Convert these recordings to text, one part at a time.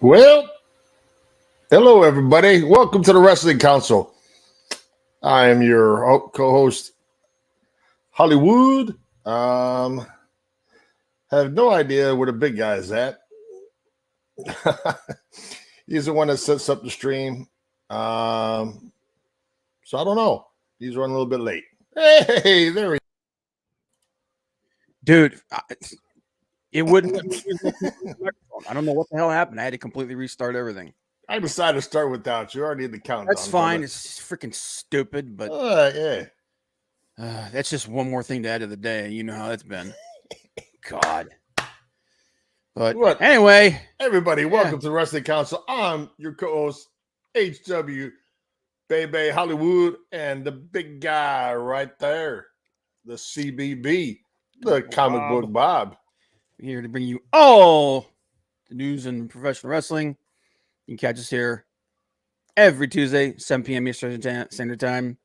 Well, hello everybody. Welcome to the Wrestling Council. I am your co-host, Hollywood. Have no idea where the big guy is at. He's the one that sets up the stream. So I don't know. He's running a little bit late. Hey, there we go. Dude, it wouldn't. I don't know what the hell happened. I had to completely restart everything. I decided to start without you. Already in the countdown. That's fine. It's freaking stupid, but yeah. That's just one more thing to add to the day. You know how that's been. God. But anyway, everybody, welcome to the Wrestling Council. I'm your co-host, HW Baby Hollywood, and the big guy right there, the CBB, the comic book Bob. Here to bring you all the news in professional wrestling. You can catch us here every Tuesday, 7 p.m. Eastern Standard Time. You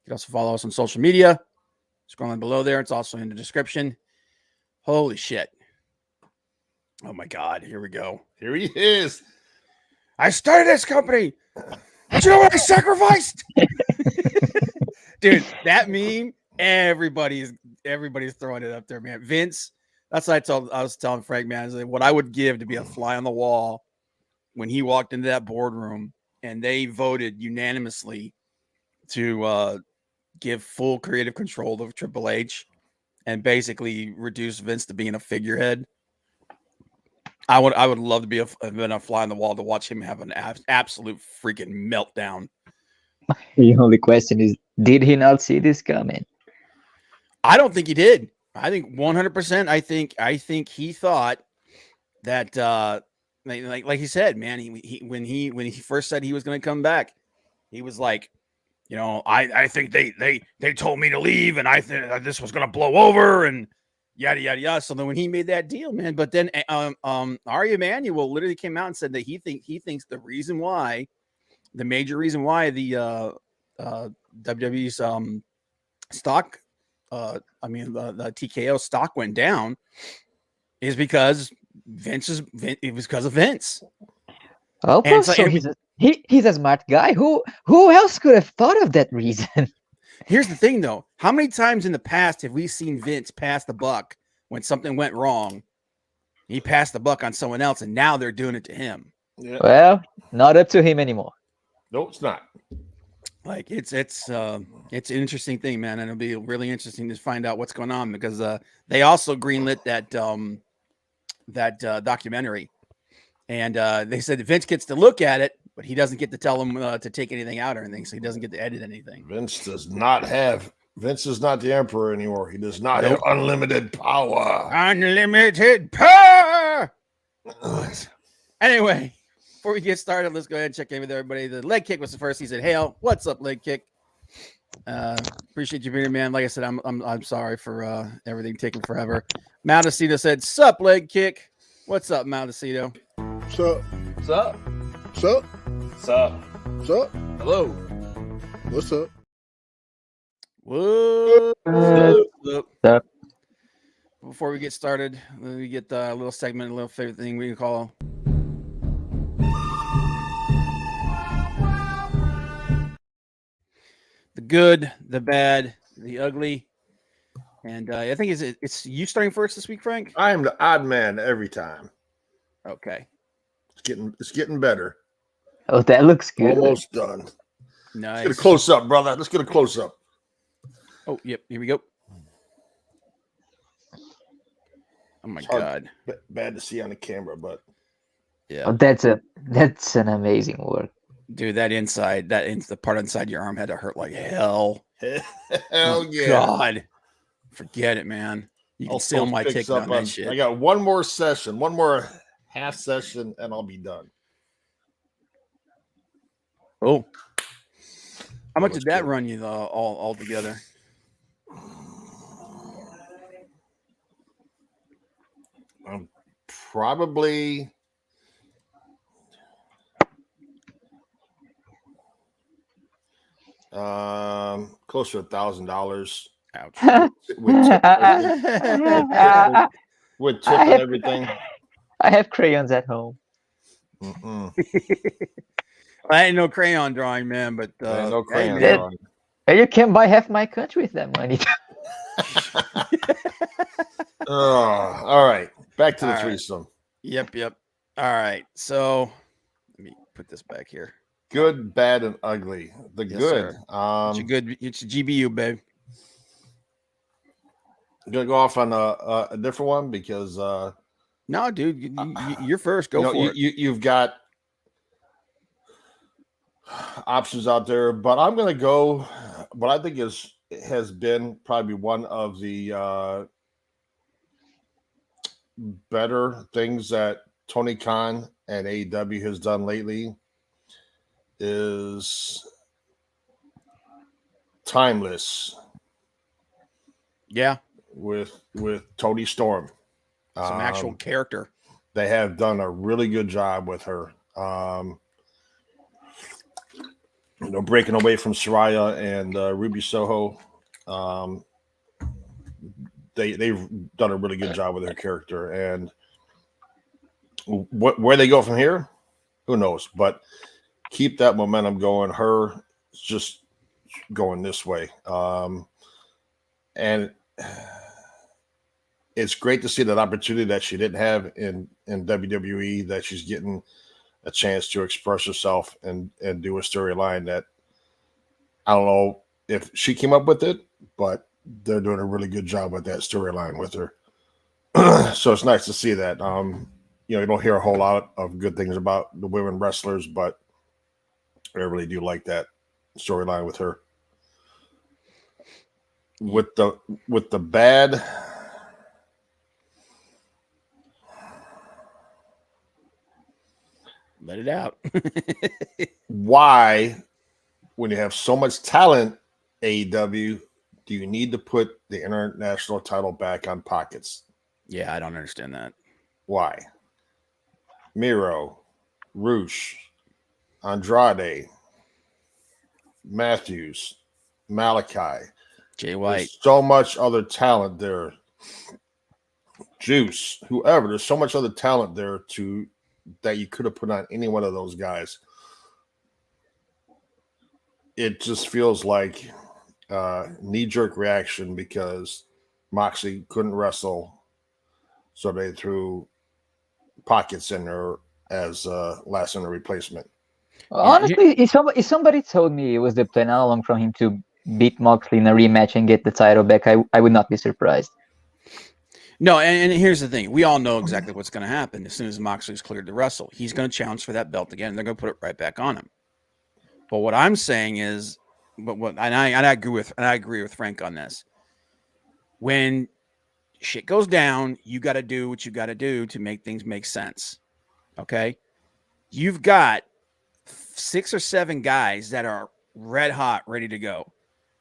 can also follow us on social media. Scrolling below there. It's also in the description. Holy shit. Oh my God. Here we go. Here he is. I started this company. Do you know what I sacrificed? Dude, that meme, everybody's throwing it up there, man. Vince, that's what I was telling Frank, man, is what I would give to be a fly on the wall when he walked into that boardroom and they voted unanimously to give full creative control of Triple H and basically reduce Vince to being a figurehead. I would love to be a fly on the wall to watch him have an absolute freaking meltdown. The only question is, did he not see this coming? I don't think he did. I think 100%. I think he thought that like he said, man, when he first said he was going to come back, he was like, you know, I think they told me to leave and I think this was going to blow over and yada yada yada. So then when he made that deal, man, but then Ari Emanuel literally came out and said that he thinks the major reason why the WWE's stock, the TKO stock went down is because it was because of Vince. Okay, so he's a smart guy. Who else could have thought of that reason? Here's the thing, though. How many times in the past have we seen Vince pass the buck when something went wrong? He passed the buck on someone else, and now they're doing it to him. Yeah. Well, not up to him anymore. No, it's not. Like it's an interesting thing, man, and it'll be really interesting to find out what's going on because they also greenlit that documentary, and they said Vince gets to look at it, but he doesn't get to tell him to take anything out or anything, so he doesn't get to edit anything. Vince is not the emperor anymore. He does not have unlimited power. Unlimited power. Anyway, before we get started, let's go ahead and check in with everybody. The leg kick was the first. He said, "Hail, what's up, leg kick? Appreciate you being here, man. Like I said, I'm sorry for everything taking forever." Maldacito said, "Sup, leg kick? What's up, Maldacito? Sup? Sup? Sup? Sup? Sup? Hello. What's up? What's up? Before we get started, we get a little segment, a little favorite thing we can call the good, the bad, the ugly. And I think it's you starting first this week, Frank? I am the odd man every time. Okay. It's getting better. Oh, that looks good. Almost done. Nice. Let's get a close up, brother. Let's get a close up. Oh, yep. Here we go. Oh my God. Bad to see on the camera, but yeah. Oh, that's an amazing work. Dude, the part inside your arm had to hurt like hell. Hell yeah. God. Forget it, man. You can seal my ticket on that shit. I got one more session, one more half session, and I'll be done. Oh. How much did that run you all together? Probably close to $1,000. Ouch. With tip and everything. I have crayons at home. I ain't no crayon drawing, man, but no crayon man. drawing. And you can buy half my country with that money. All right. Back to the All right. threesome. Yep. All right. So let me put this back here. Good, bad, and ugly. The Yes, good. sir. It's a GBU, babe. I'm gonna go off on a different one because No, dude, you're first. Go for it. You've got options out there, but I'm gonna go. What I think has been probably one of the better things that Tony Khan and AEW has done lately is Timeless. Yeah, with Tony Storm. some actual character. They have done a really good job with her. Breaking away from Soraya and Ruby Soho. They've done a really good job with her character. And where they go from here, who knows? But keep that momentum going. Her just going this way. And it's great to see that opportunity that she didn't have in WWE, that she's getting a chance to express herself and do a storyline that I don't know if she came up with it, but they're doing a really good job with that storyline with her. So it's nice to see that. You don't hear a whole lot of good things about the women wrestlers, but I really do like that storyline with her. With the bad, Let it out. why, when you have so much talent, AEW, do you need to put the international title back on pockets? Yeah, I don't understand that. Why? Miro, Roosh, Andrade, Matthews, Malachi. Jay White. There's so much other talent there. Juice, whoever. There's so much other talent there that you could have put on any one of those guys. It just feels like knee-jerk reaction because Moxley couldn't wrestle, so they threw Pockets in there as last minute replacement. Honestly, if somebody told me it was the plan all along from him to beat Moxley in a rematch and get the title back, I would not be surprised. No, and here's the thing. We all know exactly what's going to happen as soon as Moxley's cleared to wrestle. He's going to challenge for that belt again, and they're going to put it right back on him. But what I'm saying is, I agree with Frank on this. When shit goes down, you got to do what you got to do to make things make sense. Okay? You've got 6 or 7 guys that are red hot, ready to go.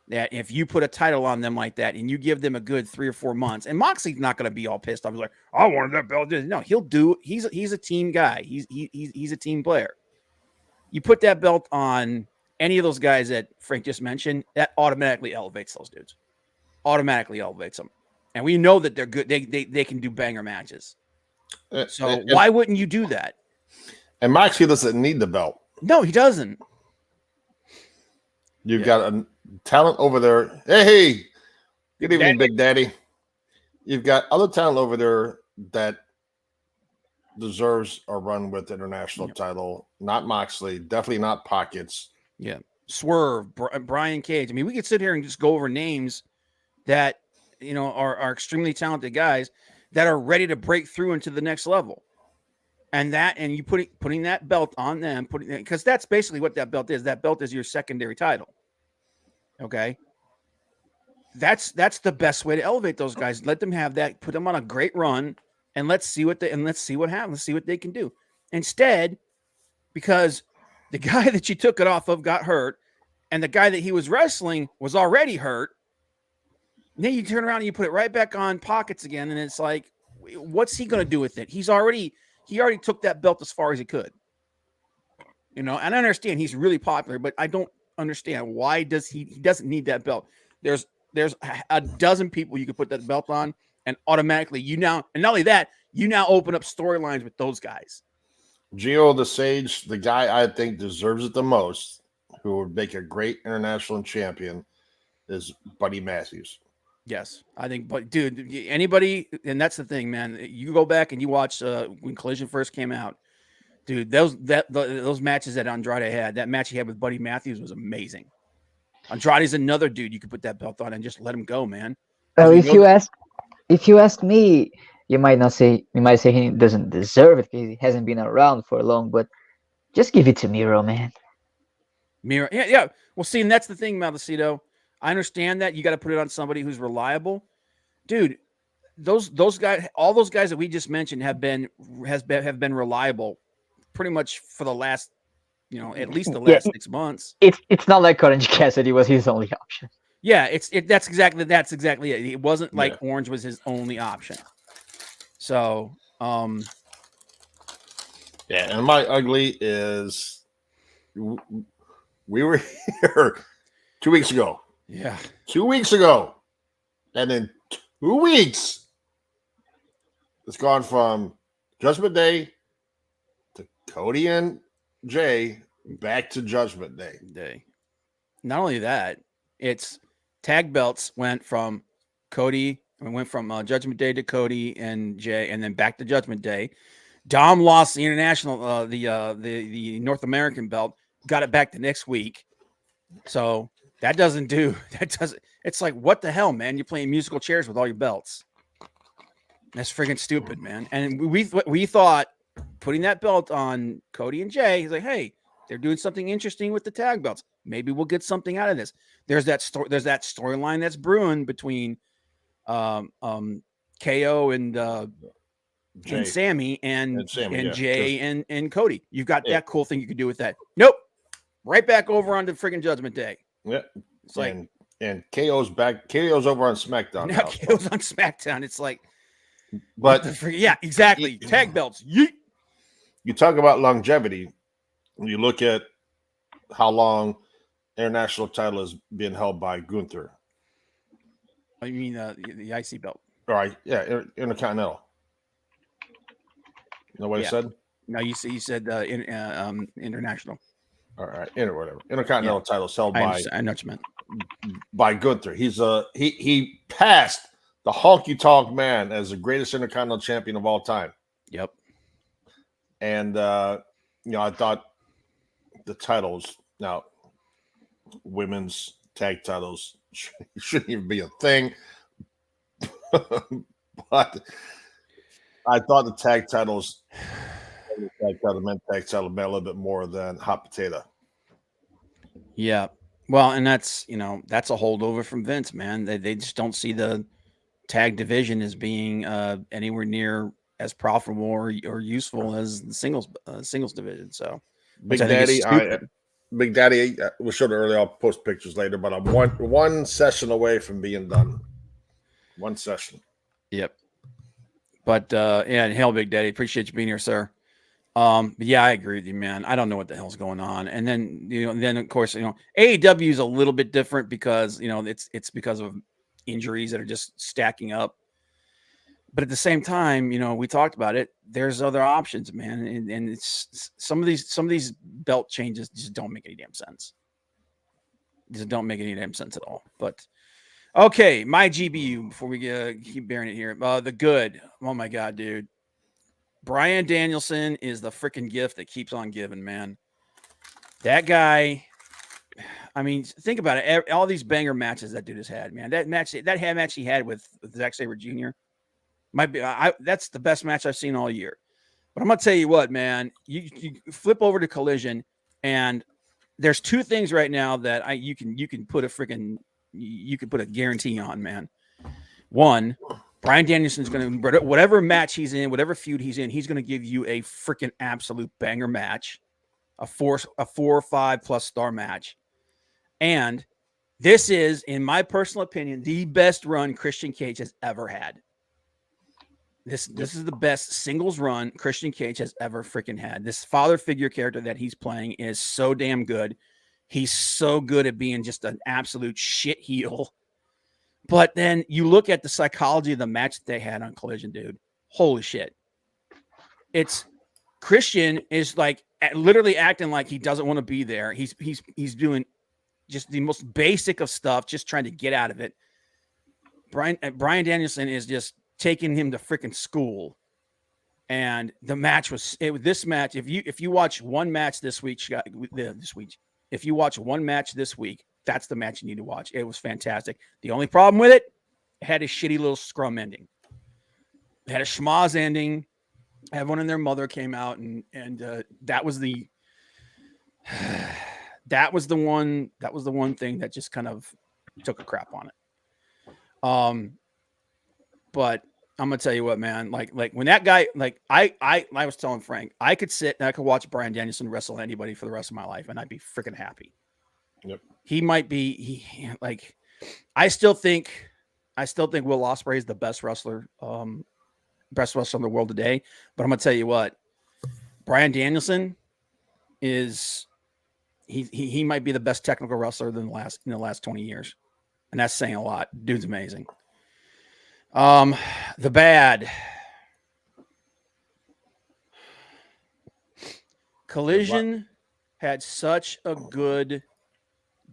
That if you put a title on them like that and you give them a good 3 or 4 months, and Moxley's not going to be all pissed off. He's like, I wanted that belt. No, he'll do. He's a team guy. He's a team player. You put that belt on any of those guys that Frank just mentioned, that automatically elevates those dudes. Automatically elevates them. And we know that they're good. They can do banger matches. So why wouldn't you do that? And Moxley doesn't need the belt. No, he doesn't. You've got a talent over there. Hey, good evening, Big Daddy. You've got other talent over there that deserves a run with the international title. Not Moxley, definitely not Pockets. Yeah, Swerve, Brian Cage. I mean, we could sit here and just go over names that are extremely talented guys that are ready to break through into the next level. And you putting that belt on them, because that's basically what that belt is. That belt is your secondary title. Okay, that's the best way to elevate those guys. Let them have that. Put them on a great run, and let's see what happens. Let's see what they can do. Instead, because the guy that you took it off of got hurt, and the guy that he was wrestling was already hurt. And then you turn around and you put it right back on Pockets again, and it's like, what's he going to do with it? He already took that belt as far as he could. And I understand he's really popular, but I don't understand why he doesn't need that belt. There's a dozen people you could put that belt on, and automatically and not only that, you now open up storylines with those guys. Gio the Sage, the guy I think deserves it the most, who would make a great international champion, is Buddy Matthews. Yes, I think, but dude, anybody, and that's the thing, man. You go back and you watch when Collision first came out, dude. Those matches that Andrade had, that match he had with Buddy Matthews was amazing. Andrade's another dude you could put that belt on and just let him go, man. Well, We if know you that- ask, if you ask me, you might say he doesn't deserve it because he hasn't been around for long. But just give it to Miro, man. Miro, yeah. Well, see, and that's the thing, Maldacito. I understand that you got to put it on somebody who's reliable, dude. Those guys, all those guys that we just mentioned have been reliable, pretty much for the last, at least the Yeah, last 6 months. It's not like Orange Cassidy was his only option. Yeah, that's exactly it. It wasn't like Orange was his only option. So, Yeah, and my ugly is we were here 2 weeks ago. yeah, 2 weeks ago. And in 2 weeks, it's gone from Judgment Day to Cody and Jay back to Judgment Day. Not only that, it's tag belts went from Judgment Day to Cody and Jay, and then back to Judgment Day. Dom lost the international, the North American belt, got it back the next week. So that doesn't. It's like, what the hell, man? You're playing musical chairs with all your belts. That's freaking stupid, man. And we thought putting that belt on Cody and Jay, he's like, hey, they're doing something interesting with the tag belts. Maybe we'll get something out of this. There's that storyline that's brewing between KO and Sammy and Jay and Cody. You've got that cool thing you could do with that. Nope. Right back over onto friggin' Judgment Day. Yeah. It's like, and KO's back. KO's over on SmackDown now. KO's on SmackDown. It's like, but yeah, exactly. Tag belts. Yeet. You talk about longevity. You look at how long international title is being held by Gunther. I mean the IC belt. All right, yeah, Intercontinental. You know what I said? No, you said international. All right, whatever. Intercontinental title is held by. I know what you meant. By Gunther. He's he passed the honky tonk man as the greatest Intercontinental champion of all time. Yep. And I thought the titles now, women's tag titles shouldn't even be a thing. But I thought the tag titles, men's tag title, meant a little bit more than hot potato. Yeah. Well, and that's a holdover from Vince, man. They just don't see the tag division as being anywhere near as profitable or useful as the singles division. So Big Daddy, we'll show it earlier. I'll post pictures later, but I'm one session away from being done. One session. Yep. But and hell, Big Daddy, appreciate you being here, sir. But yeah, I agree with you, man. I don't know what the hell's going on. And then then of course, AEW is a little bit different because it's because of injuries that are just stacking up. But at the same time, we talked about it. There's other options, man, and it's some of these belt changes just don't make any damn sense. Just don't make any damn sense at all. But okay, my GBU before we keep bearing it here. The Good. Oh my god, dude. Bryan Danielson is the freaking gift that keeps on giving, man. That guy. I mean, think about it. All these banger matches that dude has had, man. That match he had with Zack Sabre Jr. might be. That's the best match I've seen all year. But I'm gonna tell you what, man. You flip over to Collision, and there's two things right now that you can put a guarantee on, man. One, Bryan Danielson's going to, whatever match he's in, whatever feud he's in, he's going to give you a freaking absolute banger match, a 4 or 5 plus star match. And this is, in my personal opinion, the best run Christian Cage has ever had. This is the best singles run Christian Cage has ever freaking had. This father figure character that he's playing is so damn good. He's so good at being just an absolute shit heel. But then you look at the psychology of the match that they had on Collision, dude. Holy shit. It's Christian is like literally acting like he doesn't want to be there. He's doing just the most basic of stuff, just trying to get out of it. Bryan Danielson is just taking him to freaking school. And the match was this match. If you watch one match this week, if you watch one match this week, that's the match you need to watch. It was fantastic. The only problem with it had a shitty little scrum ending. It had a schmoz ending. Everyone and their mother came out, and that was the one thing that just kind of took a crap on it. But I'm gonna tell you what, man. Like when that guy, like I was telling Frank, I could sit and I could watch Bryan Danielson wrestle anybody for the rest of my life, and I'd be freaking happy. Yep. He might be. I still think Will Ospreay is the best wrestler in the world today. But I'm gonna tell you what, Bryan Danielson is. He might be the best technical wrestler in the last 20 years, and that's saying a lot. Dude's amazing. The bad Collision had such a good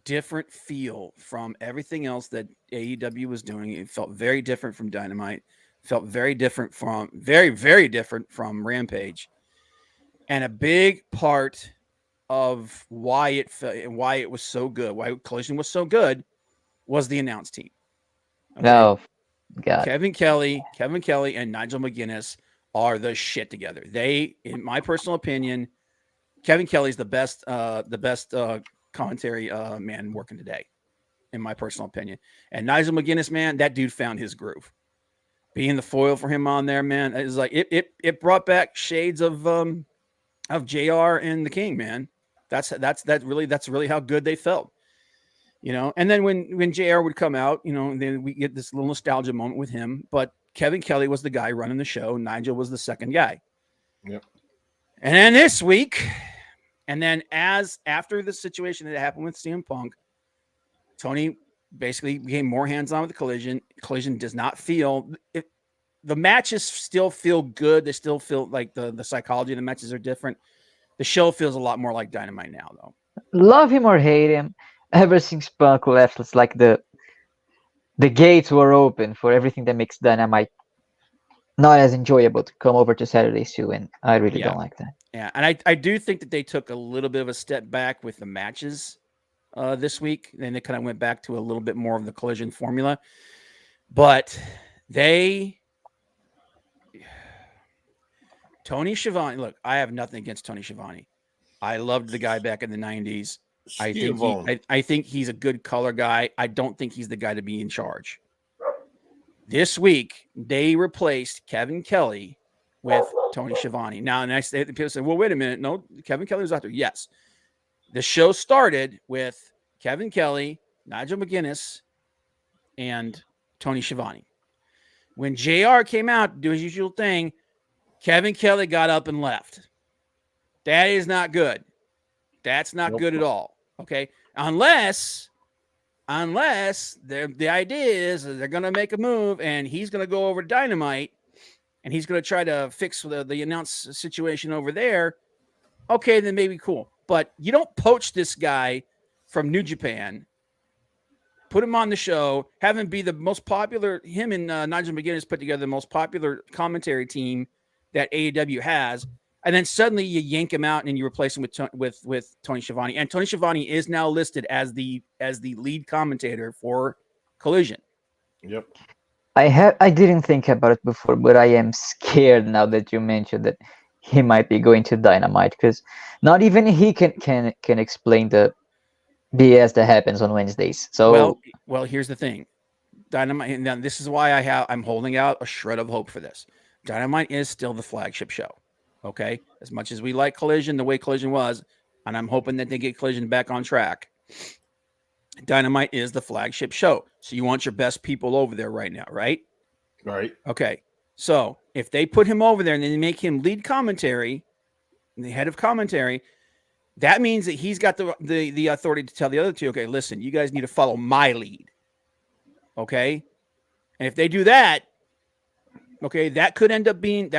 different feel from everything else that AEW was doing. It felt very different from Dynamite, felt very different from very different from Rampage. And a big part of why it was so good, why Collision was so good, was the announce team. Okay? No, God. Kevin Kelly, and Nigel McGuinness are the shit together. They, in my personal opinion, Kevin Kelly's the best commentary man working today, in my personal opinion. And Nigel McGuinness, man, that dude found his groove. Being the foil for him on there, man, it was like it brought back shades of JR and the King, man. That's really how good they felt. You know, and then when JR would come out, you know, then we get this little nostalgia moment with him. But Kevin Kelly was the guy running the show. Nigel was the second guy. Yep. And then this week, and then after the situation that happened with CM Punk, Tony basically became more hands-on with the Collision. Collision does not feel it. The matches still feel good. They still feel like the psychology of the matches are different. The show feels a lot more like Dynamite now, though. Love him or hate him, ever since Punk left, it's like the gates were open for everything that makes Dynamite not as enjoyable to come over to Saturdays too, and I really don't like that. Yeah, and I do think that they took a little bit of a step back with the matches this week. Then they kind of went back to a little bit more of the Collision formula. But Tony Schiavone, look, I have nothing against Tony Schiavone. I loved the guy back in the 90s. I think he's a good color guy. I don't think he's the guy to be in charge. This week, they replaced Kevin Kelly with Tony Schiavone. Now, and people say, well, wait a minute. No, Kevin Kelly was out there. Yes. The show started with Kevin Kelly, Nigel McGuinness, and Tony Schiavone. When JR came out to do his usual thing, Kevin Kelly got up and left. That is not good. That's not good at all. Okay. Unless the idea is they're going to make a move and he's going to go over to Dynamite and he's going to try to fix the announce situation over there. Okay, then maybe cool. But you don't poach this guy from New Japan, put him on the show, have him be the most popular. Him and Nigel McGuinness put together the most popular commentary team that AEW has. And then suddenly you yank him out and you replace him with Tony Schiavone. And Tony Schiavone is now listed as the lead commentator for Collision. Yep. I didn't think about it before, but I am scared now that you mentioned that he might be going to Dynamite, because not even he can explain the BS that happens on Wednesdays. So well, here's the thing. Dynamite, and now this is why I'm holding out a shred of hope for this. Dynamite is still the flagship show. Okay, as much as we like Collision, the way Collision was, and I'm hoping that they get Collision back on track, Dynamite is the flagship show. So you want your best people over there right now, right? Right. Okay. So if they put him over there and then they make him lead commentary, the head of commentary, that means that he's got the authority to tell the other two, okay, listen, you guys need to follow my lead. Okay. And if they do that, okay, that could end up being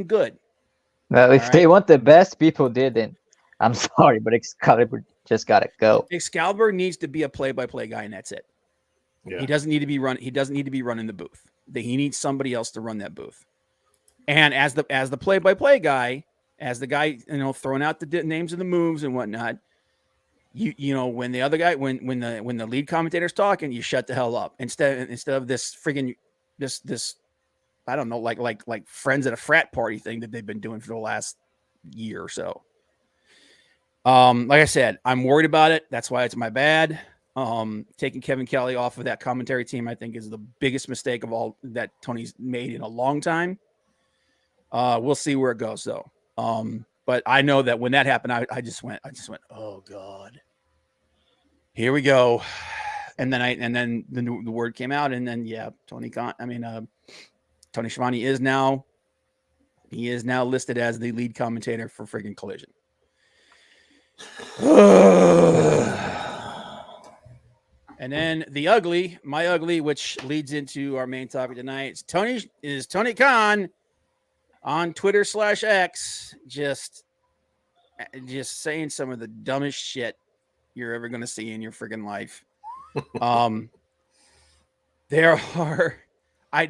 good. Well, if All they right. want the best people did, then I'm sorry, but Excalibur just gotta go. Excalibur needs to be a play-by-play guy, and that's it. Yeah. He doesn't need to be He doesn't need to be running the booth. He needs somebody else to run that booth. And as the play-by-play guy, as the guy throwing out the names of the moves and whatnot, you know when the other guy when the lead commentator's talking, you shut the hell up instead of this friggin' this I don't know like friends at a frat party thing that they've been doing for the last year or so. Like I said, I'm worried about it. That's why it's my bad. Taking Kevin Kelly off of that commentary team, I think, is the biggest mistake of all that Tony's made in a long time. We'll see where it goes, though. But I know that when that happened, I just went, oh God, here we go. And then the word came out, and then Tony Schiavone is now listed as the lead commentator for friggin' Collision. And then my ugly, which leads into our main topic tonight, is Tony Khan on Twitter /X, just saying some of the dumbest shit you're ever going to see in your friggin' life. I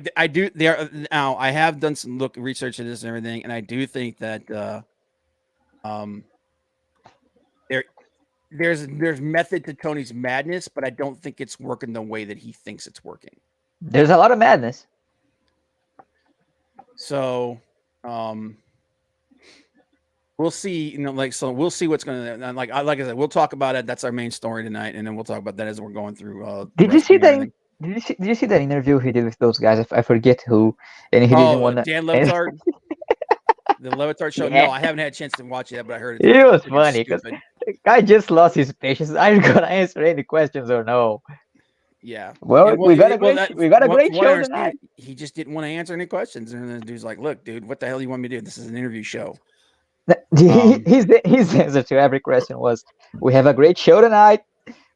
have done some research into this and everything, and I do think that there's method to Tony's madness, but I don't think it's working the way that he thinks it's working. There's a lot of madness. So, we'll see. We'll see what's going to like I said. We'll talk about it. That's our main story tonight, and then we'll talk about that as we're going through. Did you see that? Did you see that interview he did with those guys? I forget who, and he didn't want Dan Le Batard, the Le Batard show. Yeah. No, I haven't had a chance to watch it, but I heard it was funny because the guy just lost his patience. Are you gonna answer any questions or no? Yeah. Well, we got a great show tonight. He just didn't want to answer any questions, and the dude's like, "Look, dude, what the hell do you want me to do? This is an interview show." His answer to every question was, "We have a great show tonight.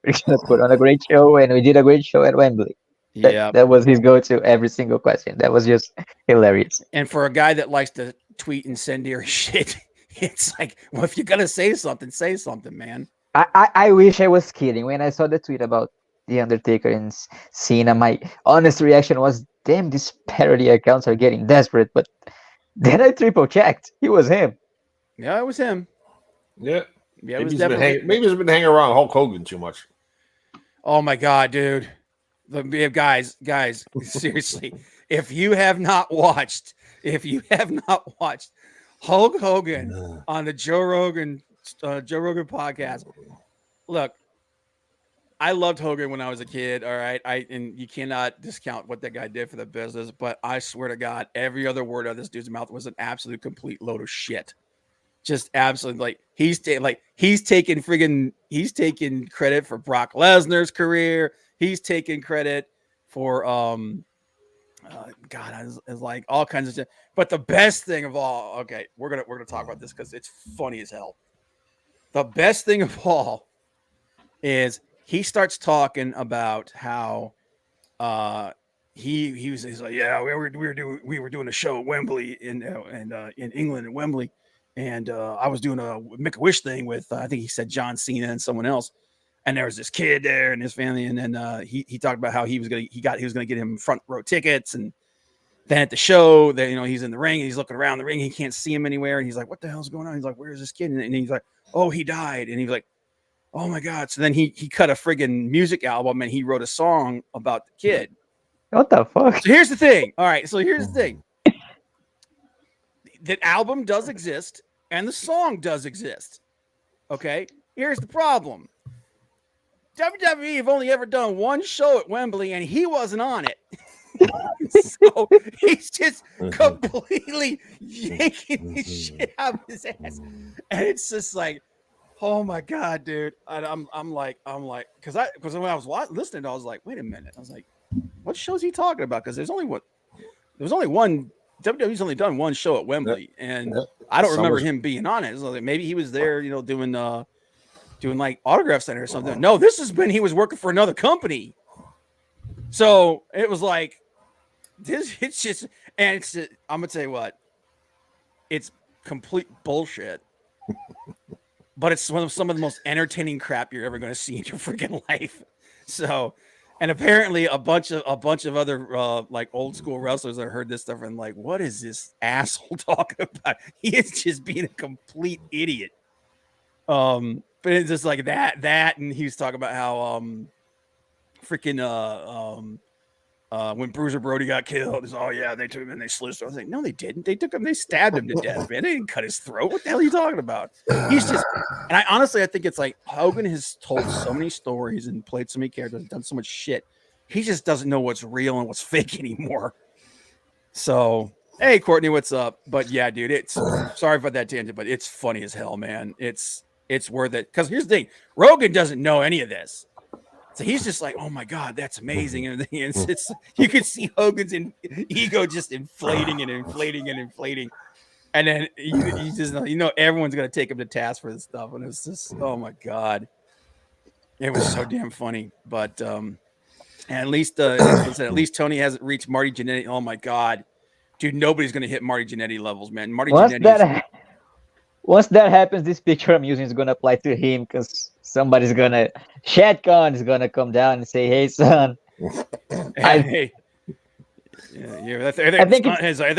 We're gonna put on a great show, and we did a great show at Wembley." That was his go-to every single question. That was just hilarious. And for a guy that likes to tweet incendiary shit, it's like, well, if you're gonna say something, man. I wish I was kidding when I saw the tweet about The Undertaker and Cena. My honest reaction was, "Damn, these parody accounts are getting desperate." But then I triple checked. It was him. Yeah, it was him. Yeah. Yeah, it was definitely. Maybe he's been hanging around Hulk Hogan too much. Oh my God, dude. Guys, seriously, if you have not watched Hulk Hogan on the Joe Rogan podcast, look, I loved Hogan when I was a kid. All right, and you cannot discount what that guy did for the business, but I swear to God, every other word out of this dude's mouth was an absolute complete load of shit. Just absolutely, he's taking credit for Brock Lesnar's career. He's taking credit for God, it's like all kinds of stuff. But the best thing of all, okay, we're gonna talk about this because it's funny as hell. The best thing of all is he starts talking about how he's like, yeah, we were doing a show at Wembley in England at Wembley. And I was doing a Make-A-Wish thing with, I think he said John Cena and someone else. And there was this kid there and his family. And then he talked about how he was going to get him front row tickets. And then at the show, that he's in the ring and he's looking around the ring. He can't see him anywhere. And he's like, what the hell's going on? He's like, where's this kid? And he's like, oh, he died. And he's like, oh my God. So then he cut a friggin' music album and he wrote a song about the kid. What the fuck? So here's the thing. All right. So here's the thing. That album does exist and the song does exist. Okay. Here's the problem. WWE have only ever done one show at Wembley and he wasn't on it. So he's just completely yanking his shit out of his ass. And it's just like, oh my God, dude. I'm like, because when I was listening, I was like, wait a minute. I was like, what show is he talking about? Because there's only one. WWE's only done one show at Wembley, and I don't remember him being on it. So maybe he was there, doing like Autograph Center or something. No, this has been he was working for another company. So it was like this. It's just, and I'm gonna tell you what, it's complete bullshit. But it's one of some of the most entertaining crap you're ever going to see in your freaking life. So, and apparently a bunch of other like old school wrestlers that heard this stuff and like, what is this asshole talking about? He is just being a complete idiot. But it's just like that, and he was talking about how freaking when Bruiser Brody got killed, it's they took him and they slit. I was like, no, they didn't. They took him, they stabbed him to death, man. They didn't cut his throat. What the hell are you talking about? He's just, and I think it's like Hogan has told so many stories and played so many characters, done so much shit. He just doesn't know what's real and what's fake anymore. So, hey, Courtney, what's up? But yeah, dude, it's sorry about that tangent, but it's funny as hell, man. It's worth it. Because here's the thing, Rogan doesn't know any of this. So he's just like, oh my God, that's amazing. And it's you can see Hogan's ego just inflating and inflating and inflating. And then you just know, everyone's going to take him to task for this stuff. And it's just, oh my God. It was so damn funny. But and at least Tony hasn't reached Marty Jannetty. Oh my God. Dude, nobody's going to hit Marty Jannetty levels, man. Once that happens, this picture I'm using is going to apply to him because somebody's going to, Shad Khan is going to come down and say, hey, son. I think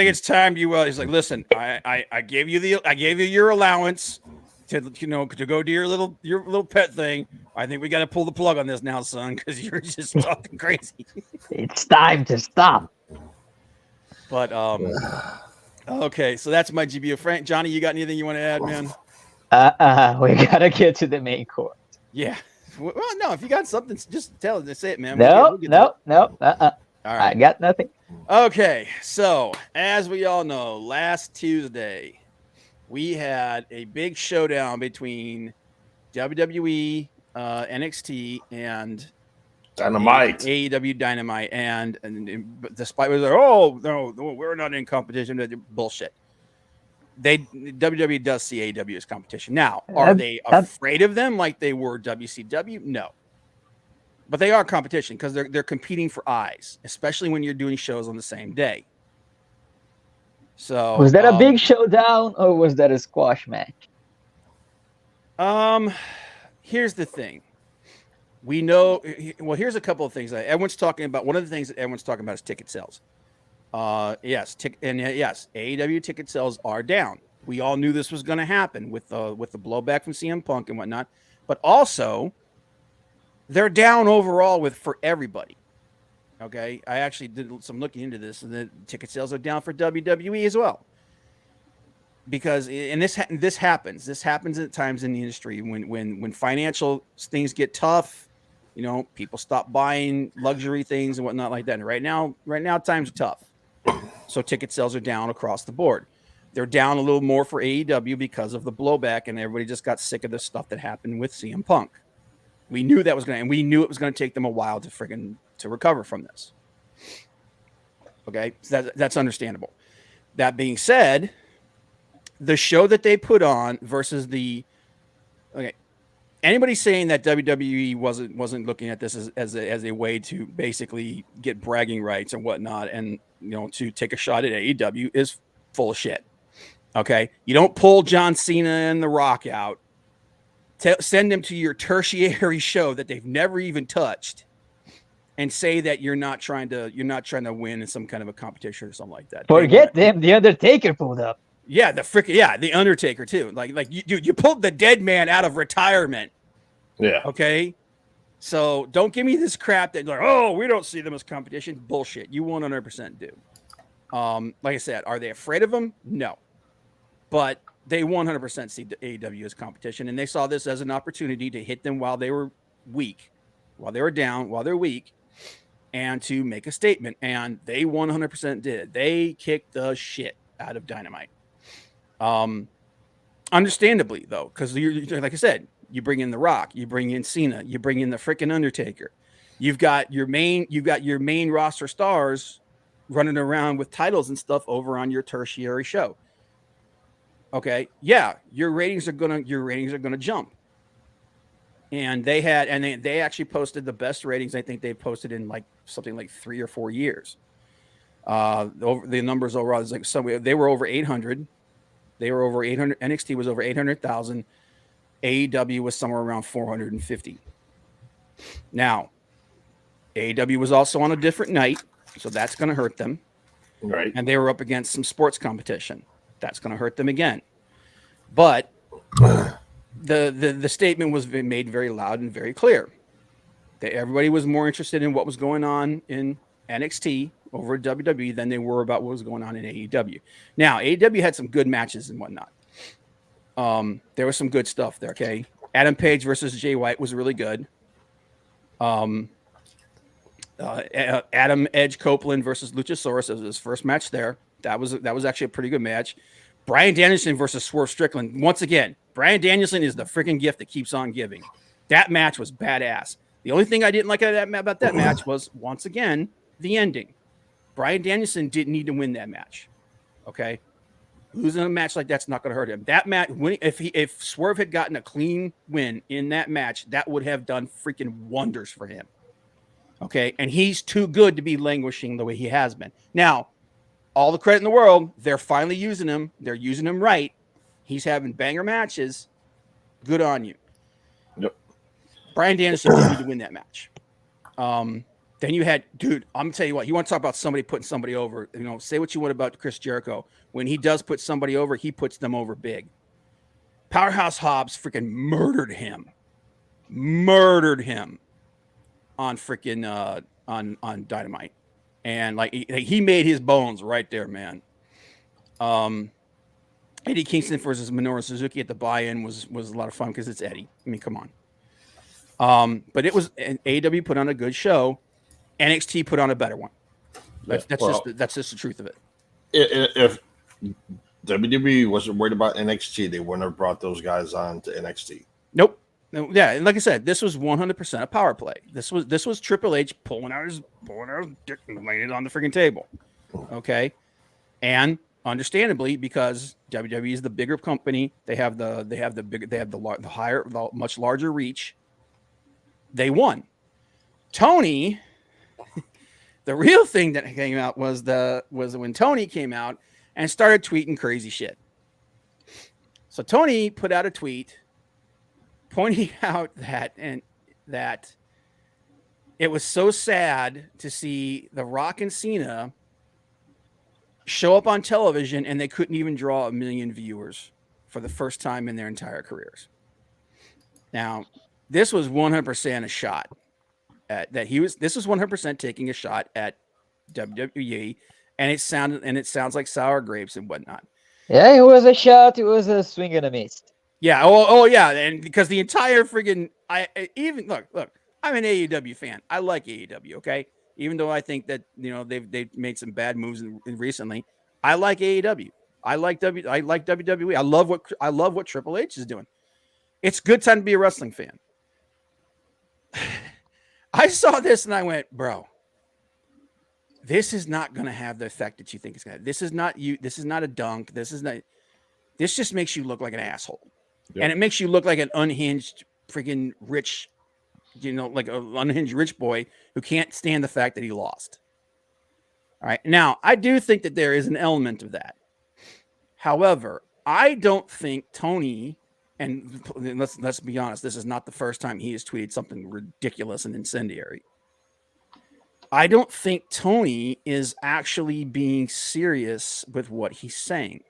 it's time you, he's like, listen, I gave you your allowance to go do your little pet thing. I think we got to pull the plug on this now, son, because you're just talking crazy. It's time to stop. But, okay, so that's my GBO. Frank, Johnny, you got anything you want to add, man? We gotta get to the main course. Yeah. Well, no, if you got something, just say it, man. No. All right. I got nothing. Okay, so as we all know, last Tuesday we had a big showdown between WWE, NXT, and Dynamite. AEW Dynamite, and despite was like, oh no, we're not in competition. Bullshit. WWE does see AEW as competition. Now, are they afraid of them like they were WCW? No, but they are competition because they're competing for eyes, especially when you're doing shows on the same day. So, was that a big showdown or was that a squash match? Here's the thing. We know, well, here's a couple of things that everyone's talking about. One of the things that everyone's talking about is ticket sales. Yes, AEW ticket sales are down. We all knew this was going to happen with the blowback from CM Punk and whatnot, but also they're down overall for everybody. Okay, I actually did some looking into this, and the ticket sales are down for WWE as well. Because this happens at times in the industry when financial things get tough. People stop buying luxury things and whatnot like that. And right now times are tough. So ticket sales are down across the board. They're down a little more for AEW because of the blowback, and everybody just got sick of the stuff that happened with CM Punk. We knew that was going to, and we knew it was going to take them a while to recover from this. Okay, so that's understandable. That being said, the show that they put on versus anybody saying that WWE wasn't looking at this as a way to basically get bragging rights and whatnot, and to take a shot at AEW is full of shit. Okay, you don't pull John Cena and The Rock out, send them to your tertiary show that they've never even touched, and say that you're not trying to win in some kind of a competition or something like that. Forget them. The Undertaker pulled up. Yeah, the Undertaker too. Like you pulled the dead man out of retirement. Yeah. Okay. So don't give me this crap that like, oh, we don't see them as competition. Bullshit. You 100% do. Like I said, are they afraid of them? No. But they 100% see the AEW as competition, and they saw this as an opportunity to hit them while they were weak, while they were down, while they're weak, and to make a statement. And they 100% did. They kicked the shit out of Dynamite. Understandably though, because like I said, you bring in The Rock, you bring in Cena, you bring in the freaking Undertaker. You've got your main roster stars running around with titles and stuff over on your tertiary show. Okay, yeah, your ratings are gonna jump. And they actually posted the best ratings I think they've posted in like something like 3 or 4 years. Over the numbers overall is like they were over 800. They were over 800. NXT was over 800,000. AEW was somewhere around 450. Now, AEW was also on a different night, so that's going to hurt them. Right. And they were up against some sports competition. That's going to hurt them again. But the statement was made very loud and very clear. That everybody was more interested in what was going on in NXT over at WWE than they were about what was going on in AEW. Now, AEW had some good matches and whatnot. There was some good stuff there, okay? Adam Page versus Jay White was really good. Adam Edge Copeland versus Luchasaurus was his first match there. That was actually a pretty good match. Bryan Danielson versus Swerve Strickland. Once again, Bryan Danielson is the freaking gift that keeps on giving. That match was badass. The only thing I didn't like about that match was, once again, the ending. Bryan Danielson didn't need to win that match. Okay? Losing a match like that's not going to hurt him. That match, if Swerve had gotten a clean win in that match, that would have done freaking wonders for him. Okay, and he's too good to be languishing the way he has been. Now, all the credit in the world, they're finally using him. They're using him right. He's having banger matches. Good on you. Yep. Bryan Danielson didn't need to win that match. Then you had, dude, I'm going to tell you what, you want to talk about somebody putting somebody over, say what you want about Chris Jericho. When he does put somebody over, he puts them over big. Powerhouse Hobbs freaking murdered him on freaking, on Dynamite. And like he made his bones right there, man. Eddie Kingston versus Minoru Suzuki at the buy-in was a lot of fun because it's Eddie. I mean, come on. But it was, and AEW put on a good show. NXT put on a better one. That's just the truth of it. If WWE wasn't worried about NXT, they wouldn't have brought those guys on to NXT. Nope. No, yeah, and like I said, this was 100% a power play. This was Triple H pulling out his dick and laying it on the freaking table. Okay, and understandably, because WWE is the bigger company, they have the much larger reach. They won. Tony, the real thing that came out was when Tony came out and started tweeting crazy shit. So Tony put out a tweet pointing out that it was so sad to see The Rock and Cena show up on television and they couldn't even draw 1 million viewers for the first time in their entire careers. Now, this was 100% a shot at that. This was 100% taking a shot at WWE, and it sounds like sour grapes and whatnot. Yeah, it was a shot. It was a swing and a miss. Yeah. Oh, yeah. And because the entire friggin' look, I'm an AEW fan. I like AEW. Okay. Even though I think that, they've made some bad moves recently, I like AEW. I like WWE. I love what Triple H is doing. It's a good time to be a wrestling fan. I saw this and I went, bro, this is not going to have the effect that you think it's going to. This is not you. This is not a dunk. This just makes you look like an asshole. Yep. And it makes you look like an unhinged freaking rich, like an unhinged rich boy who can't stand the fact that he lost. All right. Now, I do think that there is an element of that. However, I don't think Tony, and let's be honest, this is not the first time he has tweeted something ridiculous and incendiary. I don't think Tony is actually being serious with what he's saying.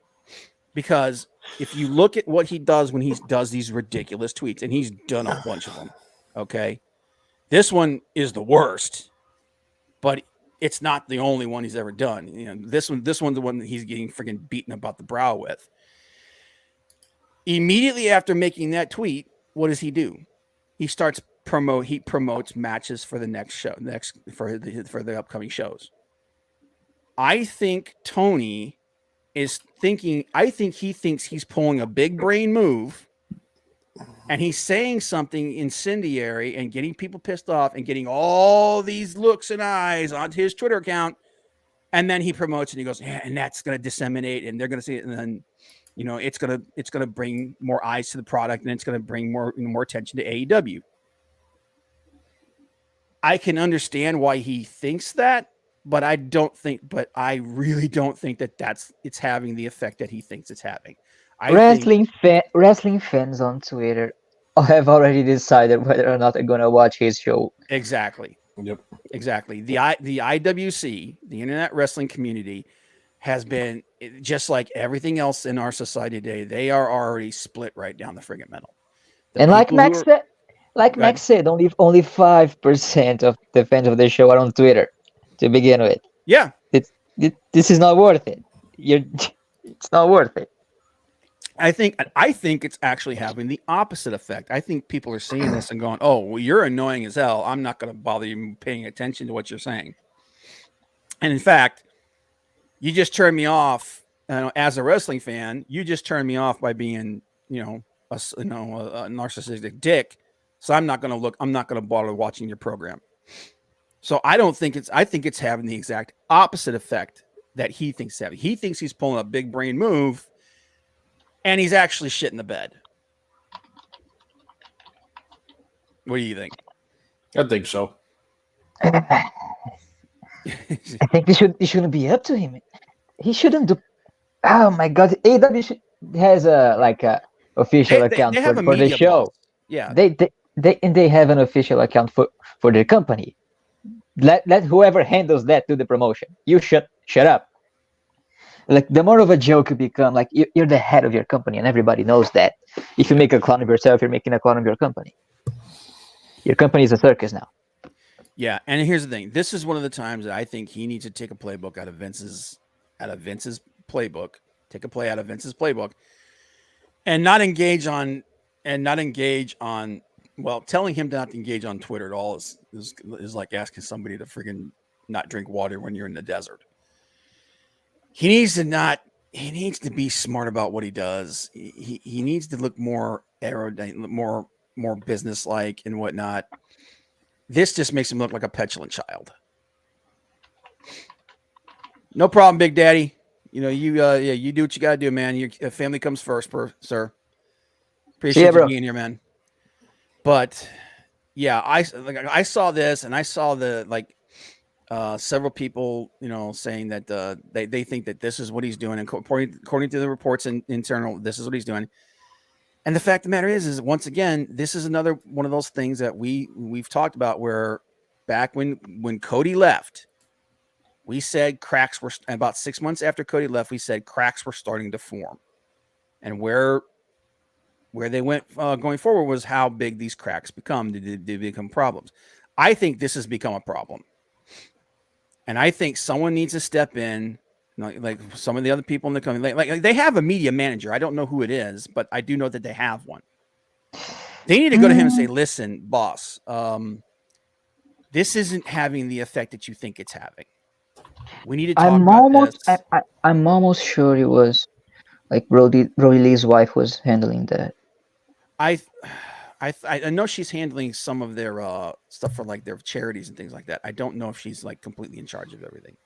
Because if you look at what he does when he does these ridiculous tweets, and he's done a bunch of them, okay? This one is the worst, but it's not the only one he's ever done. This one's the one that he's getting freaking beaten about the brow with. Immediately after making that tweet, what does he do? He promotes matches for the next show, for the upcoming shows. I think Tony is thinking, he thinks he's pulling a big brain move, and he's saying something incendiary and getting people pissed off and getting all these looks and eyes onto his Twitter account. And then he promotes and he goes, yeah, and that's going to disseminate and they're going to see it. And then, it's going to bring more eyes to the product and it's going to bring more attention to AEW. I can understand why he thinks that, but I really don't think that it's having the effect that he thinks it's having. Wrestling fans on Twitter have already decided whether or not they're gonna watch his show. exactly. Yep. Exactly. The IWC, the Internet Wrestling Community, has been just like everything else in our society today. They are already split right down the friggin' middle. The And like people who Max are- said, Go ahead. only 5% of the fans of the show are on Twitter to begin with. Yeah, This is not worth it. It's not worth it. I think it's actually having the opposite effect. I think people are seeing this and going, "Oh, well, you're annoying as hell. I'm not going to bother you paying attention to what you're saying." And in fact, you just turned me off. As a wrestling fan, you just turned me off by being, a narcissistic dick. So I'm not going to look. I'm not going to bother watching your program. So I think it's having the exact opposite effect that he thinks it's having. He thinks he's pulling a big brain move, and he's actually shit in the bed. What do you think? I think so. I think it shouldn't be up to him. He shouldn't do. Oh my God! AW has a official account they have a for the media show. boss. Yeah, They have an official account for their company. Let whoever handles that do the promotion. You shut up. Like, the more of a joke you become, like, you're the head of your company, and everybody knows that. If you make a clone of yourself, you're making a clone of your company. Your company is a circus now. yeah. And here's the thing: this is one of the times that I think he needs to take a playbook out of Vince's playbook. Take a play out of Vince's playbook, and not engage on. Well, telling him not to engage on Twitter at all is like asking somebody to freaking not drink water when you're in the desert. He needs to be smart about what he does. He needs to look more aerodynamic, more business-like and whatnot. This just makes him look like a petulant child. No problem, Big Daddy. You do what you gotta do, man. Your family comes first, sir. Appreciate you bro. being here, man. But yeah, I saw this, and I saw several people, saying that they think that this is what he's doing, and according to the reports internal, this is what he's doing. And the fact of the matter is once again, this is another one of those things that we've talked about, where back when Cody left, we said cracks were, about 6 months after Cody left, we said cracks were starting to form, and where they went going forward was how big these cracks become. Did they become problems? I think this has become a problem. And I think someone needs to step in, like some of the other people in the company. Like they have a media manager. I don't know who it is, but I do know that they have one. They need to go to him and say, "Listen, boss, this isn't having the effect that you think it's having. We need to talk about this." I'm almost sure it was like Brody Lee's wife was handling that. I know she's handling some of their stuff for like their charities and things like that. I don't know if she's like completely in charge of everything.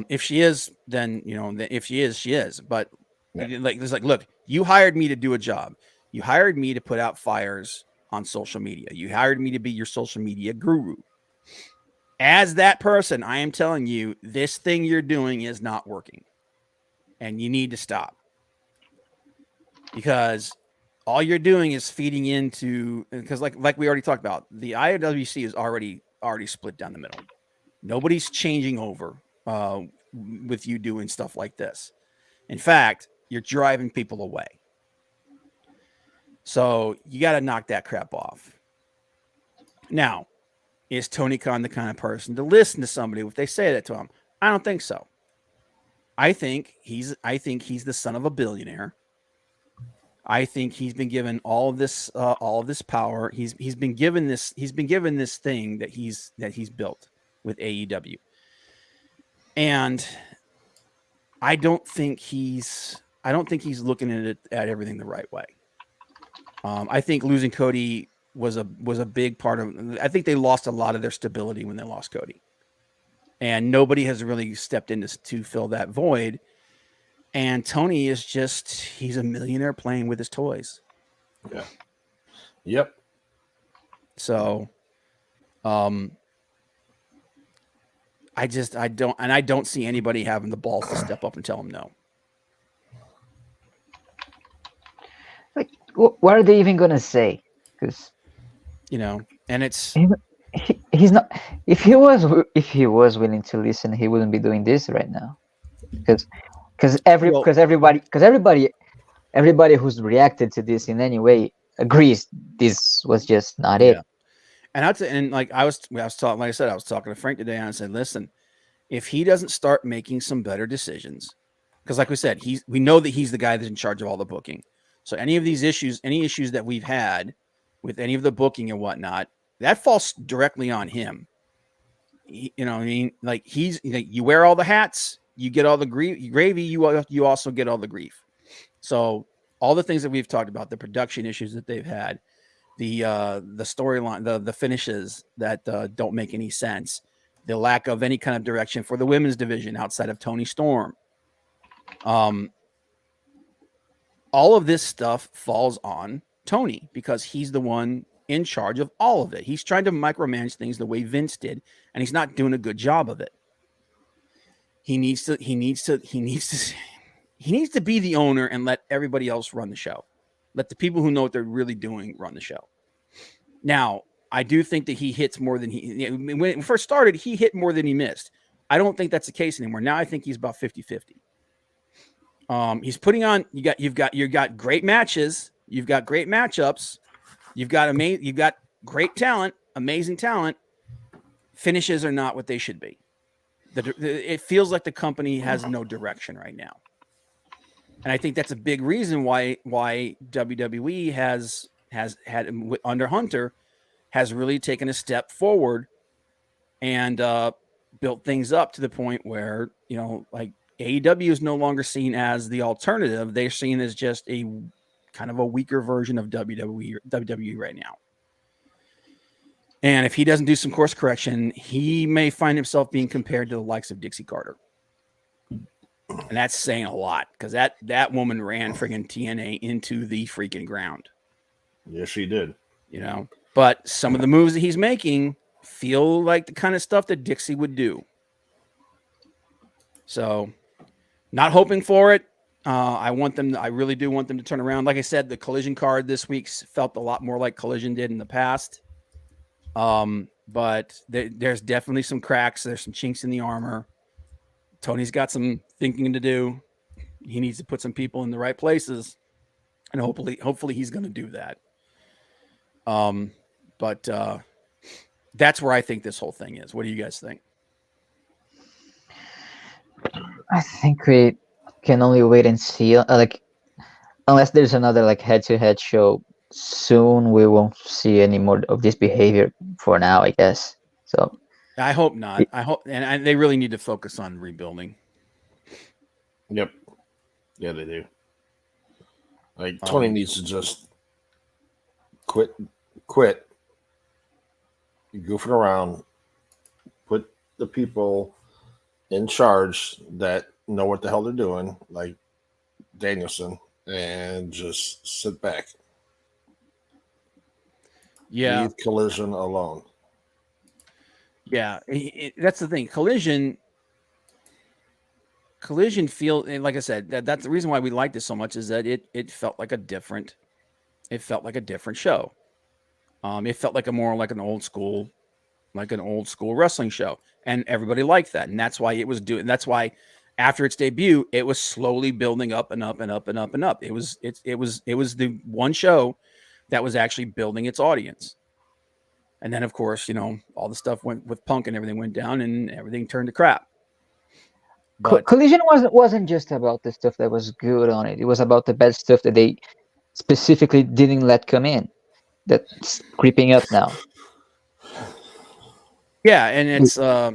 If she is, then if she is, she is. But look, you hired me to do a job. You hired me to put out fires on social media. You hired me to be your social media guru. As that person, I am telling you, this thing you're doing is not working, and you need to stop, because all you're doing is feeding into, because like we already talked about, the IWC is already split down the middle. Nobody's changing over with you doing stuff like this. In fact, you're driving people away. So you got to knock that crap off. Now, is Tony Khan the kind of person to listen to somebody if they say that to him? I don't think so. I think he's the son of a billionaire. I think he's been given all of this power. He's been given this thing that he's built with AEW. And I don't think he's looking at everything the right way. I think losing Cody was a big part of. I think they lost a lot of their stability when they lost Cody, and nobody has really stepped in to fill that void. And Tony is he's a millionaire playing with his toys. Yeah. Yep. So, I don't see anybody having the balls to step up and tell him no. what are they even gonna say? Because you know, and it's he's not. If he was willing to listen, he wouldn't be doing this right now. Because well, everybody who's reacted to this in any way agrees this was just not yeah. it. And like I was talking, like I said, I was talking to Frank today, and I said, listen, if he doesn't start making some better decisions, because like we said, we know that he's the guy that's in charge of all the booking. So any of these issues, any issues that we've had with any of the booking and whatnot, that falls directly on him. You know what I mean? Like you wear all the hats, you get all the gravy, you also get all the grief. So all the things that we've talked about, the production issues that they've had, the storyline, the finishes that don't make any sense, the lack of any kind of direction for the women's division outside of Toni Storm. All of this stuff falls on Tony because he's the one in charge of all of it. He's trying to micromanage things the way Vince did, and he's not doing a good job of it. He needs to be the owner and let everybody else run the show. Let the people who know what they're really doing run the show. Now, I do think that he hits more than when it first started, he hit more than he missed. I don't think that's the case anymore. Now I think he's about 50-50. He's putting on, you've got great matches, you've got great matchups, you've got great talent, amazing talent. Finishes are not what they should be. It feels like the company has no direction right now. And I think that's a big reason why WWE has had under Hunter has really taken a step forward and built things up to the point where, you know, like AEW is no longer seen as the alternative. They're seen as just a kind of a weaker version of WWE right now. And if he doesn't do some course correction, he may find himself being compared to the likes of Dixie Carter. And that's saying a lot because that woman ran friggin' TNA into the freaking ground. Yes, she did. You know, but some of the moves that he's making feel like the kind of stuff that Dixie would do. So, not hoping for it. I really do want them to turn around. Like I said, the Collision card this week felt a lot more like Collision did in the past. But there's definitely some cracks. There's some chinks in the armor. Tony's got some thinking to do. He needs to put some people in the right places, and hopefully he's going to do that. But that's where I think this whole thing is. What do you guys think? I think we can only wait and see. Like, unless there's another like head-to-head show soon, we won't see any more of this behavior for now, I guess. So I hope not. I hope, and they really need to focus on rebuilding. Yep. Yeah, they do. Like Tony needs to just quit goofing around, put the people in charge that know what the hell they're doing, like Danielson, and just sit back. Yeah. Leave Collision alone. Yeah, that's the thing. Collision feel, and like I said, that's the reason why we liked it so much is that it felt like a different show. It felt like an old school wrestling show, and everybody liked that, and that's why it was doing. That's why after its debut, it was slowly building up and up and up and up and up. It was the one show that was actually building its audience. And then, of course, you know, all the stuff went with Punk and everything went down and everything turned to crap. But Collision wasn't just about the stuff that was good on it. It was about the bad stuff that they specifically didn't let come in. That's creeping up now. Yeah, and it's like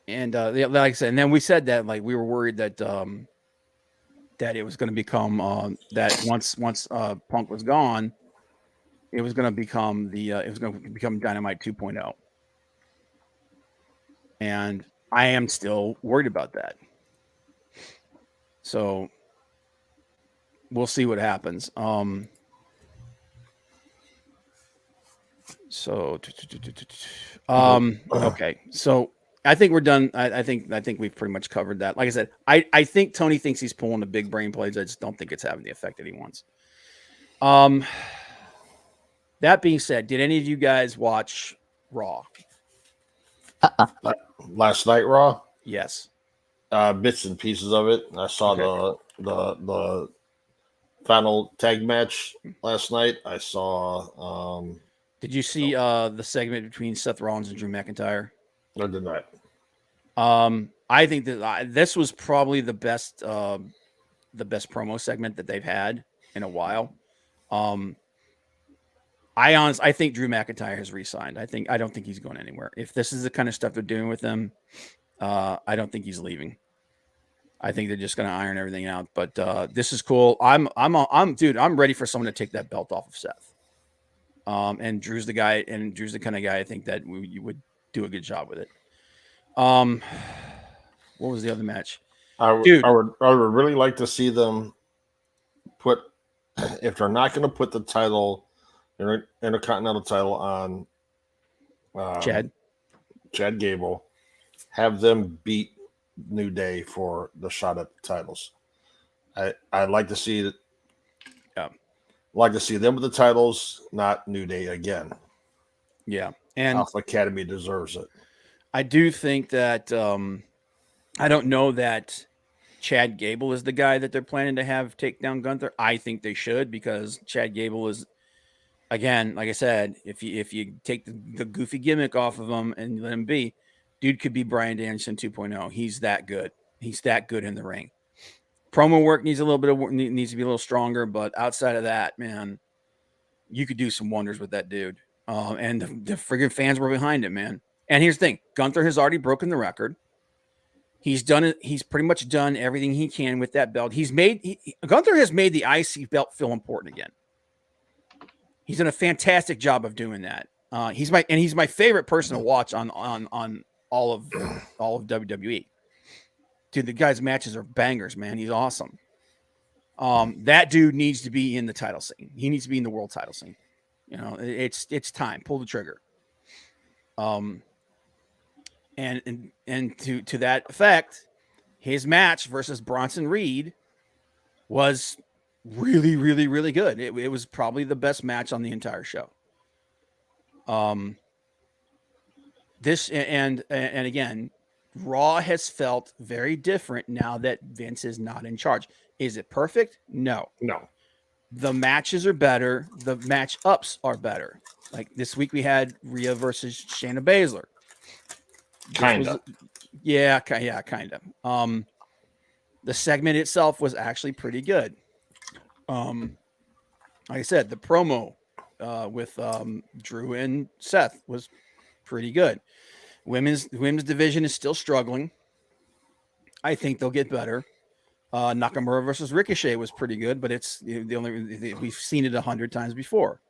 I said, and then we said that like we were worried that that it was going to become that once Punk was gone, it was going to become Dynamite 2.0. And I am still worried about that. So we'll see what happens. Okay. So I think we're done. I think we've pretty much covered that. Like I said, I think Tony thinks he's pulling the big brain plays. I just don't think it's having the effect that he wants. Um, that being said, did any of you guys watch Raw? Last night, Raw, Yes. bits and pieces of it. I saw Okay. the final tag match last night. I saw Did you see the segment between Seth Rollins and Drew McIntyre? I did not. I think that this was probably the best promo segment that they've had in a while. I think Drew McIntyre has re-signed. I don't think he's going anywhere. If this is the kind of stuff they're doing with him, I don't think he's leaving. I think they're just going to iron everything out. But this is cool. I'm ready for someone to take that belt off of Seth. And Drew's the guy, and Drew's the kind of guy I think that you would do a good job with it. What was the other match? I would really like to see them put, if they're not going to put the title, Intercontinental title on Chad Gable, have them beat New Day for the shot at the titles. I'd like to see it. Like to see them with the titles, not New Day again. Yeah, and Alpha Academy deserves it. I do think that I don't know that Chad Gable is the guy that they're planning to have take down Gunther. I think they should, because Chad Gable is, again, like I said, if you take the goofy gimmick off of him and let him be, dude could be Bryan Danielson 2.0. He's that good. He's that good in the ring. Promo work needs to be a little stronger, but outside of that, man, you could do some wonders with that dude. And the friggin' fans were behind it, man. And here's the thing: Gunther has already broken the record. He's done it. He's pretty much done everything he can with that belt. Gunther has made the IC belt feel important again. He's done a fantastic job of doing that. He's my favorite person to watch on all of WWE. Dude, the guy's matches are bangers, man. He's awesome. That dude needs to be in the title scene. He needs to be in the world title scene. You know, it's time. Pull the trigger. And to that effect, his match versus Bronson Reed was really, really, really good. It was probably the best match on the entire show. This and again, Raw has felt very different now that Vince is not in charge. Is it perfect? No. The matches are better. The match-ups are better. Like this week we had Rhea versus Shayna Baszler. Kind of. The segment itself was actually pretty good. Like I said, the promo with Drew and Seth was pretty good. Women's division is still struggling. I think they'll get better. Nakamura versus Ricochet was pretty good, but it's we've seen it 100 times before.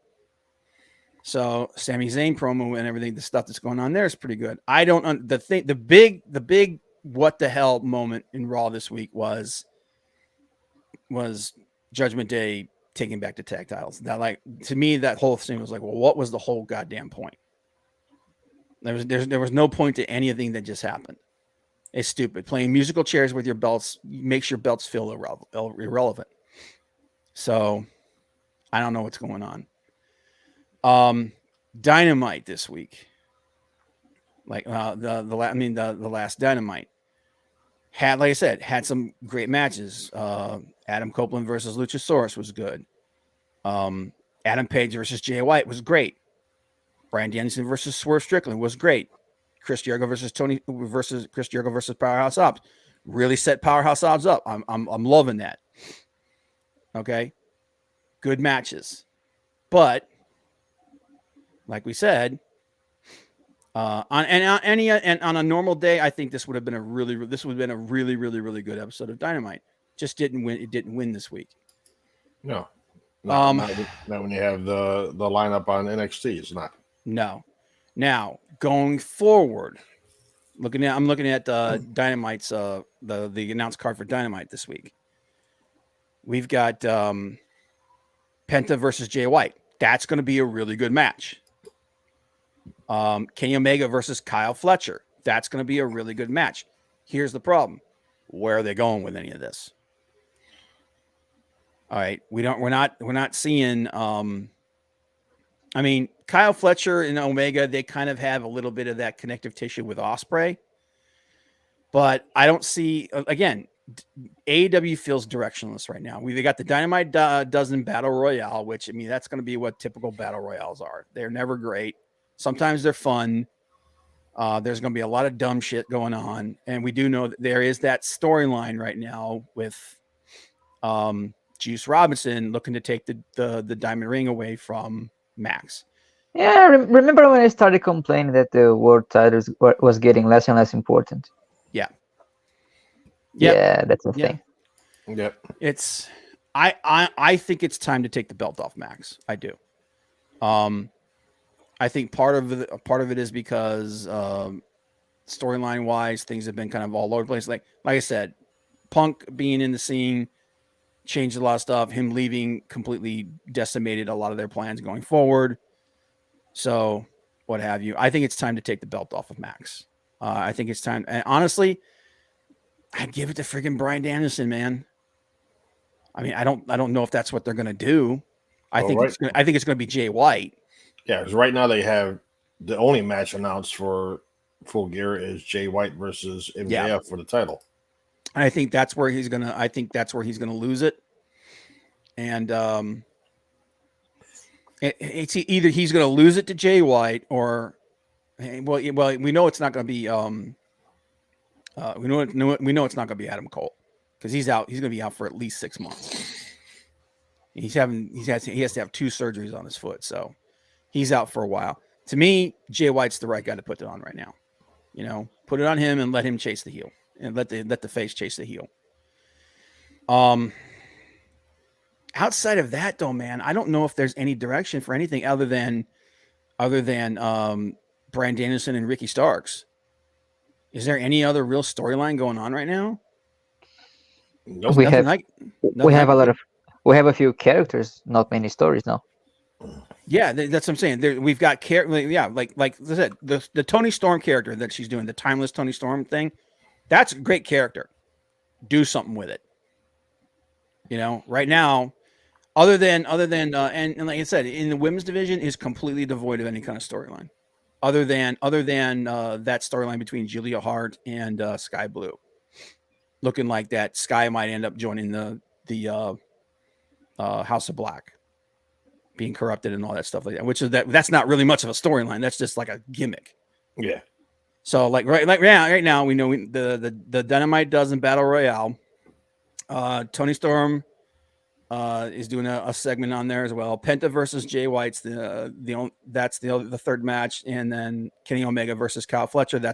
So Sami Zayn promo and everything, the stuff that's going on there is pretty good. The big what the hell moment in Raw this week was Judgment Day taking back the tag titles. That, like, to me, that whole thing was like, well, what was the whole goddamn point? There was no point to anything that just happened. It's stupid. Playing musical chairs with your belts makes your belts feel irrelevant. So I don't know what's going on. Dynamite this week, like the last Dynamite had, like I said, had some great matches. Adam Copeland versus Luchasaurus was good. Adam Page versus Jay White was great. Bryan Danielson versus Swerve Strickland was great. Chris Jericho versus Chris Jericho versus Powerhouse Hobbs really set Powerhouse Hobbs up. I'm loving that. Okay, good matches, but like we said, on a normal day, I think this would have been a really, really good episode of Dynamite. Just didn't win. It didn't win this week. No. Not when you have the lineup on NXT. It's not. No. Now, going forward, I'm looking at Dynamite's the announced card for Dynamite this week. We've got Penta versus Jay White. That's going to be a really good match. Kenny Omega versus Kyle Fletcher. That's going to be a really good match. Here's the problem. Where are they going with any of this? All right, we're not seeing. I mean, Kyle Fletcher and Omega, they kind of have a little bit of that connective tissue with Ospreay, but I don't see again. AEW feels directionless right now. We've got the Dynamite Dozen Battle Royale, which I mean that's going to be what typical battle royales are. They're never great. Sometimes they're fun. There's going to be a lot of dumb shit going on, and we do know that there is that storyline right now with Juice Robinson looking to take the diamond ring away from Max. Yeah, remember when I started complaining that the world titles was getting less and less important? Yeah, that's the thing. Yep. It's I think it's time to take the belt off Max. I do. I think part of it is because storyline wise, things have been kind of all over the place. Like I said, Punk being in the scene changed a lot of stuff. Him leaving completely decimated a lot of their plans going forward. So what have you? I think it's time to take the belt off of Max. I think it's time. And honestly, I'd give it to freaking Bryan Danielson, man. I mean, I don't know if that's what they're gonna do. I think it's gonna be Jay White. Yeah, because right now they have the only match announced for Full Gear is Jay White versus MJF for the title. And I think that's where he's gonna. I think that's where he's gonna lose it. And it's either he's gonna lose it to Jay White or, well, we know it's not gonna be. We know it's not gonna be Adam Cole because he's out. He's gonna be out for at least 6 months. He has to have 2 surgeries on his foot, so he's out for a while. To me, Jay White's the right guy to put it on right now. You know, put it on him and let him chase the heel, and let the face chase the heel. Outside of that, though, man, I don't know if there's any direction for anything other than Bryan Danielson and Ricky Starks. Is there any other real storyline going on right now? Nope. We have a few characters, not many stories now. Yeah, that's what I'm saying. We've got like I said, the Tony Storm character that she's doing, the timeless Tony Storm thing. That's a great character. Do something with it. You know, right now, other than and like I said, in the women's division is completely devoid of any kind of storyline. Other than that storyline between Julia Hart and Sky Blue, looking like that Sky might end up joining the House of Black, being corrupted and all that stuff like that. Which is that's not really much of a storyline. That's just like a gimmick. Yeah. So right now we know the Dynamite Dozen Battle Royale. Tony Storm is doing a segment on there as well. Penta versus Jay White's the third match, and then Kenny Omega versus Kyle Fletcher. We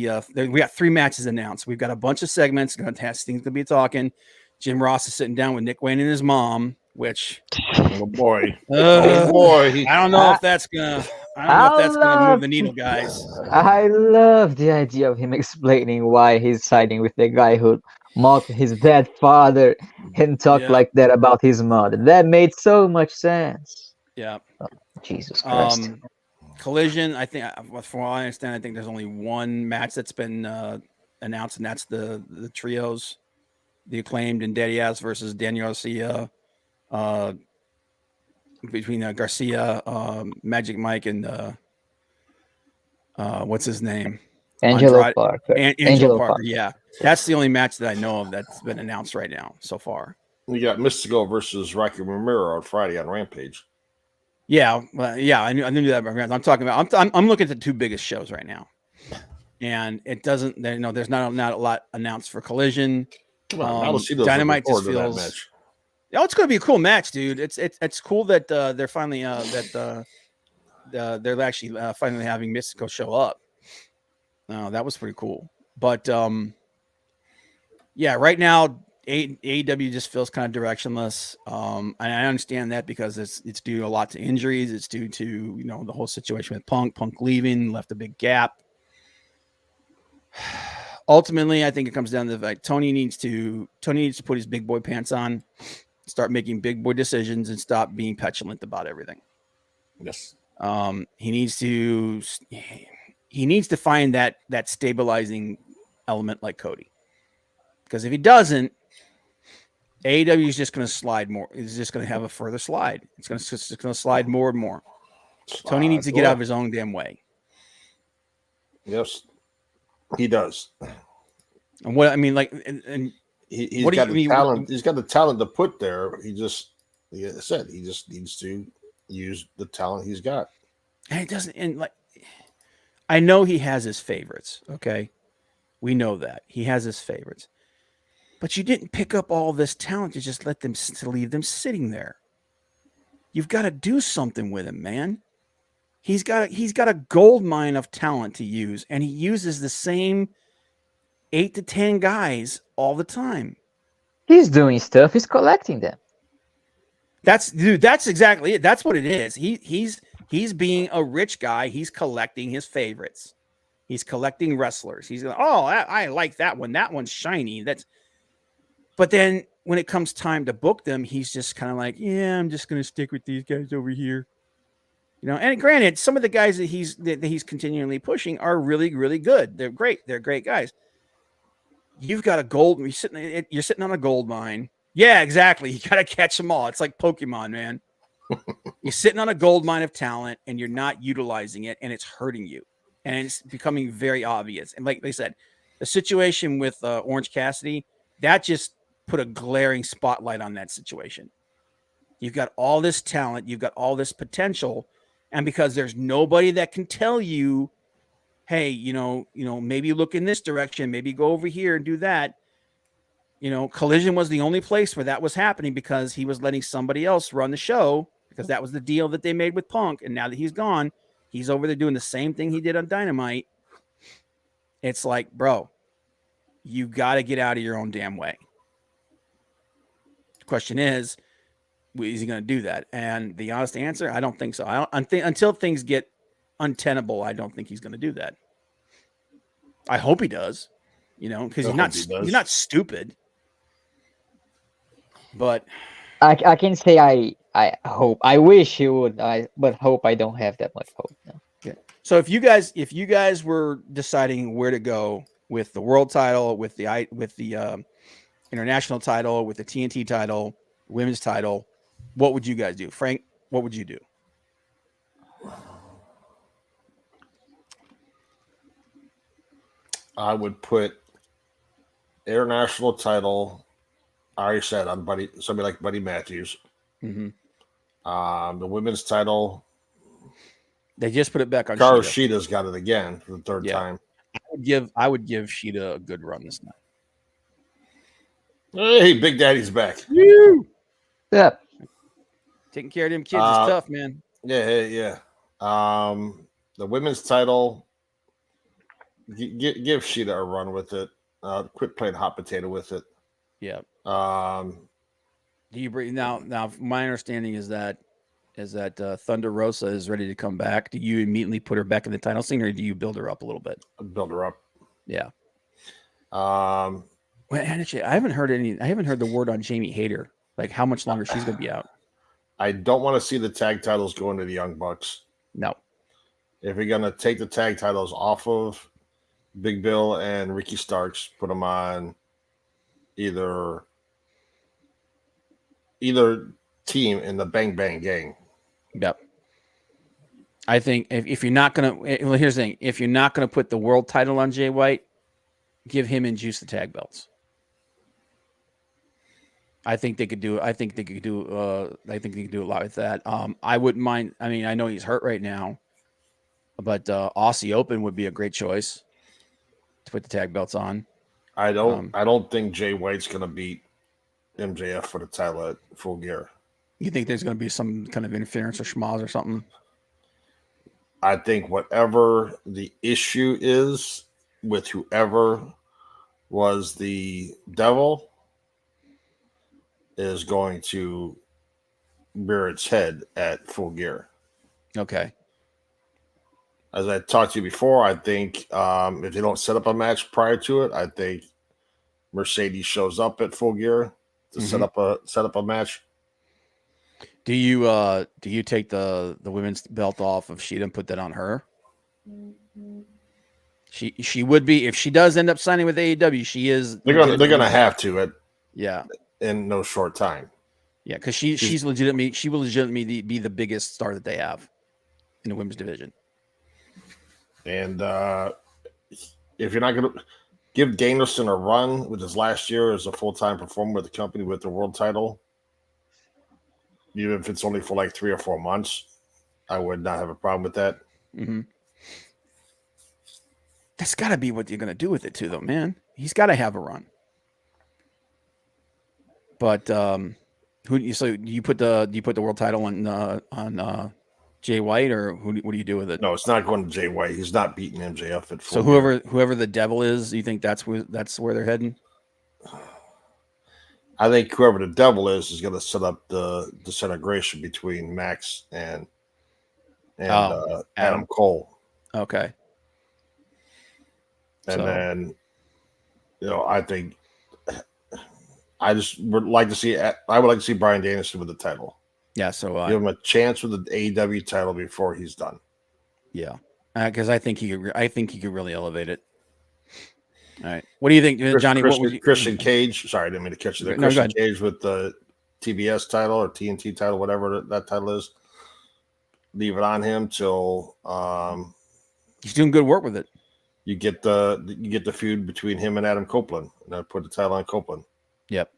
got 3 matches announced. We've got a bunch of segments. Things to be talking. Jim Ross is sitting down with Nick Wayne and his mom, which oh boy, I don't know if that's gonna move the needle, guys. I love the idea of him explaining why he's siding with the guy who mocked his dead father and talked like that about his mother. That made so much sense. Yeah. Oh, Jesus Christ. Collision, I think, from what I understand, I think there's only one match that's been announced, and that's the trios, the Acclaimed and Daddy Ass versus Daniel Garcia, between Garcia, Magic Mike, and what's his name? Angelo Parker. Angelo Parker. Yeah, that's the only match that I know of that's been announced right now so far. We got Mystico versus Rocky Romero on Friday on Rampage. Yeah, well, yeah, I knew that. I'm talking about. I'm looking at the 2 biggest shows right now, and it doesn't. There's not a lot announced for Collision. Dynamite just feels. Match. Oh, it's going to be a cool match, dude. It's cool that they're finally they're actually finally having Mystico show up. That was pretty cool. But yeah, right now AEW just feels kind of directionless. And I understand that because it's due a lot to injuries. It's due to the whole situation with Punk leaving, left a big gap. Ultimately, I think it comes down to the fact Tony needs to put his big boy pants on, start making big boy decisions, and stop being petulant about everything. Yes. He needs to find that stabilizing element like Cody. Because if he doesn't, AEW is just going to slide more. It's just going to have a further slide. It's going to slide more and more. Tony needs to get out of his own damn way. Yes, he does. And what I mean, like, and He's what do got you the mean? talent. He's got the talent to put there. Like I said, he just needs to use the talent he's got. And it doesn't. And like, I know he has his favorites. Okay, we know that he has his favorites. But you didn't pick up all this talent to just let them to leave them sitting there. You've got to do something with him, man. He's got a gold mine of talent to use, and he uses the same 8 to 10 guys all the time. He's doing stuff. He's collecting them. That's exactly it. That's what it is. He's being a rich guy. He's collecting his favorites. He's collecting wrestlers. He's like, oh, I like that one. That one's shiny. But then when it comes time to book them, he's just kind of like, yeah, I'm just going to stick with these guys over here. You know, and granted, some of the guys that he's continually pushing are really, really good. They're great. They're great guys. You've got a gold. You're sitting on a gold mine. Yeah, exactly. You got to catch them all. It's like Pokemon, man. You're sitting on a gold mine of talent, and you're not utilizing it, and it's hurting you, and it's becoming very obvious. And like they said, the situation with Orange Cassidy, that just put a glaring spotlight on that situation. You've got all this talent, you've got all this potential, and because there's nobody that can tell you, hey, you know, maybe look in this direction, maybe go over here and do that. You know, Collision was the only place where that was happening because he was letting somebody else run the show because that was the deal that they made with Punk. And now that he's gone, he's over there doing the same thing he did on Dynamite. It's like, bro, you got to get out of your own damn way. The question is he going to do that? And the honest answer, I don't think so. Until things get untenable, I don't think he's going to do that. I hope he does, you know, because he's not stupid. But I can say I hope. I wish he would. But hope I don't have that much hope. No. Okay. So if you guys were deciding where to go with the world title, with the international title, with the TNT title, women's title, what would you guys do? Frank, what would you do? I would put international title. I already said on somebody like Buddy Matthews. Mm-hmm. The women's title. They just put it back on. Hikaru Shida's got it again for the third time. I would give Shida a good run this night. Hey, Big Daddy's back. Yeah. Taking care of them kids is tough, man. Yeah. The women's title. Give Shida a run with it. Quit playing hot potato with it. Yeah. Do you bring now? My understanding is that Thunder Rosa is ready to come back. Do you immediately put her back in the title scene, or do you build her up a little bit? Build her up. Yeah. Well, actually, I haven't heard the word on Jamie Hayter. Like how much longer she's going to be out. I don't want to see the tag titles go into the Young Bucks. No. If you're going to take the tag titles off of Big Bill and Ricky Starks, put them on either team in the Bang Bang Gang. Yep. I think if you're not gonna, well, here's the thing: if you're not gonna put the world title on Jay White, give him and Juice the tag belts. I think they could do. I think they could do a lot with that. I wouldn't mind. I mean, I know he's hurt right now, but Aussie Open would be a great choice to put the tag belts on. I don't think Jay White's gonna beat MJF for the title at Full Gear. You think there's going to be some kind of interference or schmoz or something? I think whatever the issue is with whoever was the devil is going to rear its head at Full Gear. Okay. As I talked to you before, I think if they don't set up a match prior to it, I think Mercedes shows up at Full Gear to set up a match. Do you take the women's belt off of Shida and put that on her? She would be, if she does end up signing with AEW, she is. They're gonna have to. Yeah. in no short time. Yeah, because she will legitimately be the biggest star that they have in the women's division. And if you're not going to give Danielson a run with his last year as a full-time performer with the company with the world title, even if it's only for like 3 or 4 months, I would not have a problem with that. Mm-hmm. That's got to be what you're going to do with it too, though, man. He's got to have a run. But do you put the world title on Jay White, or what do you do with it? No, it's not going to Jay White. He's not beating MJF at full. So whoever the devil is, you think that's where they're heading? I think whoever the devil is going to set up the disintegration between Max and Adam Cole. Okay. And then, I think I would like to see Bryan Danielson with the title. Yeah, so give him a chance with the AEW title before he's done. Yeah, because I think he could really elevate it. All right, what do you think, Johnny? Christian Cage? Sorry, I didn't mean to catch you there. No, Christian Cage with the TBS title or TNT title, whatever that title is. Leave it on him till he's doing good work with it. You get the feud between him and Adam Copeland, and I put the title on Copeland. Yep.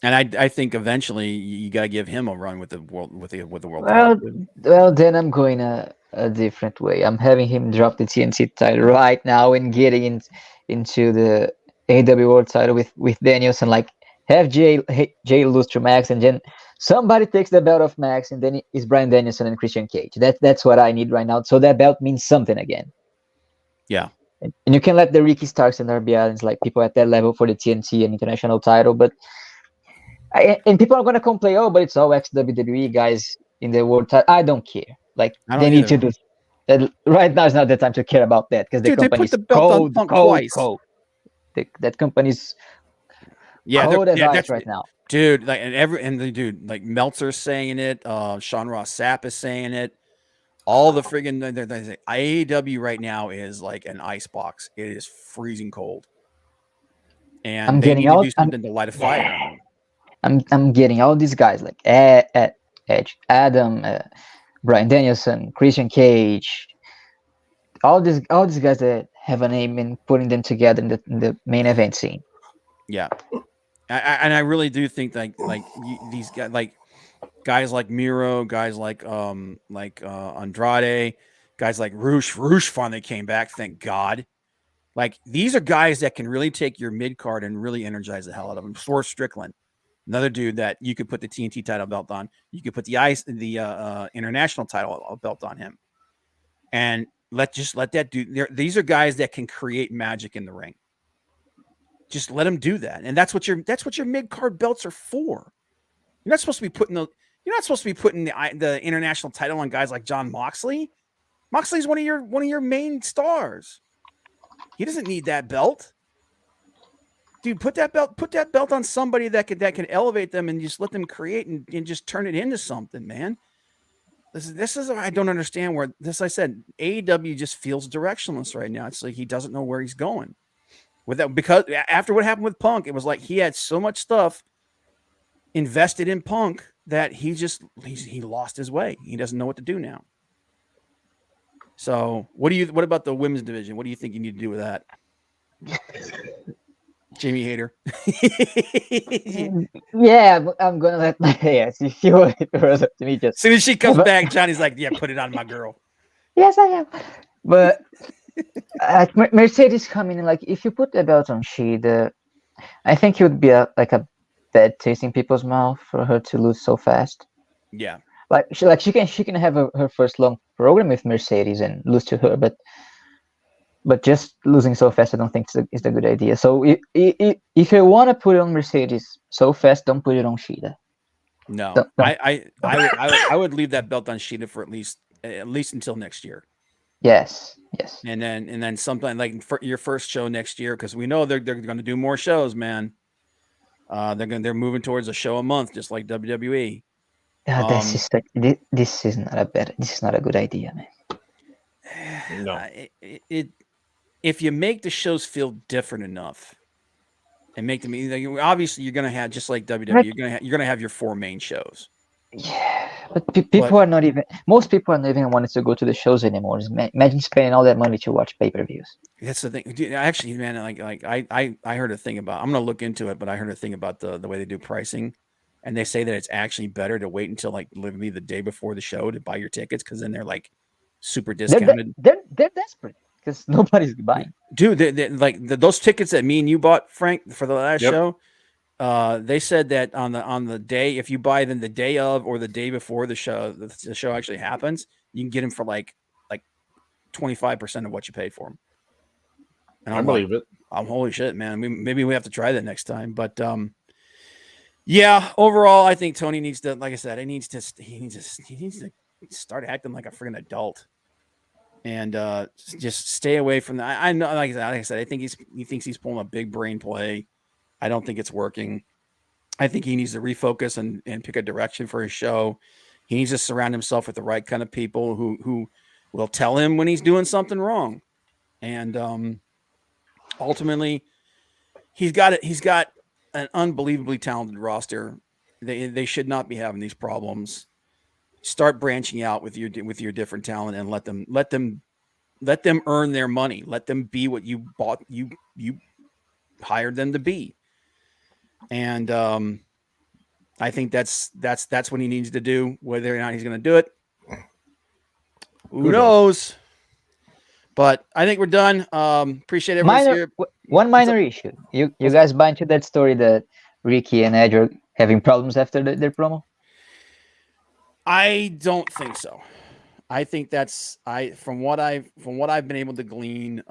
And I think eventually you got to give him a run with the world title. Well, then I'm going a different way. I'm having him drop the TNT title right now and getting into the AEW World title with Danielson. Like, have Jay lose to Max, and then somebody takes the belt off Max, and then it's Bryan Danielson and Christian Cage. That's what I need right now. So that belt means something again. Yeah. And you can let the Ricky Starks and Darby Allins, like people at that level, for the TNT and international title, but and people are going to complain, but it's all ex-WWE guys in the world title. I don't care. Like, they need to do that. Right now is not the time to care about that, because the company's cold. That company's cold as ice right now. Dude, like Meltzer's saying it, Sean Ross Sapp is saying it. All the friggin' AEW right now is like an ice box. It is freezing cold, and they need to do something to light a fire. I'm getting all these guys like Edge, Adam, Bryan Danielson, Christian Cage, all these guys that have a name, and putting them together in the main event scene. Yeah, and I really do think these guys, like guys like Miro, guys like Andrade, guys like Roosh finally came back, thank God. Like, these are guys that can really take your mid card and really energize the hell out of them. Swerve Strickland, another dude that you could put the TNT title belt on. You could put the international title belt on him, and let that dude. These are guys that can create magic in the ring. Just let them do that, and that's what your mid card belts are for. You're not supposed to be putting the international title on guys like Jon Moxley. Moxley's one of your main stars. He doesn't need that belt. Dude, put that belt on somebody that can elevate them, and just let them create and just turn it into something, man. This is I don't understand where this. I said AEW just feels directionless right now. It's like he doesn't know where he's going with that, because after what happened with Punk, it was like he had so much stuff invested in Punk that he lost his way. He doesn't know what to do now. So what about the women's division? What do you think you need to do with that? Jamie Hayter. Yeah, I'm gonna let my if you want it to me, just as soon as she comes back, Johnny's like, yeah, put it on my girl. Yes, I am. But Mercedes coming in, like, if you put the belt on Shida, I think it would be a bad taste in people's mouth for her to lose so fast. Yeah. She can have her first long program with Mercedes and lose to her, but just losing so fast, I don't think is a good idea. So if you want to put it on Mercedes so fast, don't put it on Shida. No, don't. I would leave that belt on Shida for at least until next year. Yes. And then something like for your first show next year, because we know they're going to do more shows, man. They're moving towards a show a month, just like WWE. This is not a good idea, man. No. If you make the shows feel different enough, and make them like, obviously you're gonna have just like WWE. You're gonna have your 4 main shows. Yeah, but people are not even. Most people are not even wanting to go to the shows anymore. Imagine spending all that money to watch pay-per-views. That's the thing. Dude, actually, man, like I heard a thing about. I'm gonna look into it, but I heard a thing about the way they do pricing, and they say that it's actually better to wait until like literally the day before the show to buy your tickets because then they're like super discounted. They're desperate because nobody's buying. Dude, those tickets that me and you bought, Frank, for the last show. They said that on the day, if you buy them the day of or the day before the show actually happens, you can get them for like 25% of what you paid for them. And I believe it. I'm holy shit, man. Maybe we have to try that next time. But yeah, overall, I think Tony needs to, like I said, he needs to start acting like a freaking adult and just stay away from that. I know, like I said, I think he thinks he's pulling a big brain play. I don't think it's working. I think he needs to refocus and pick a direction for his show. He needs to surround himself with the right kind of people who will tell him when he's doing something wrong. And ultimately, he's got an unbelievably talented roster. They should not be having these problems. Start branching out with your different talent and let them earn their money. Let them be what you hired them to be. And I think that's what he needs to do. Whether or not he's going to do it, who knows? But I think we're done. Appreciate everybody here. One minor issue. You guys buy into that story that Ricky and Edge are having problems after their promo? I don't think so. I think from what I've been able to glean,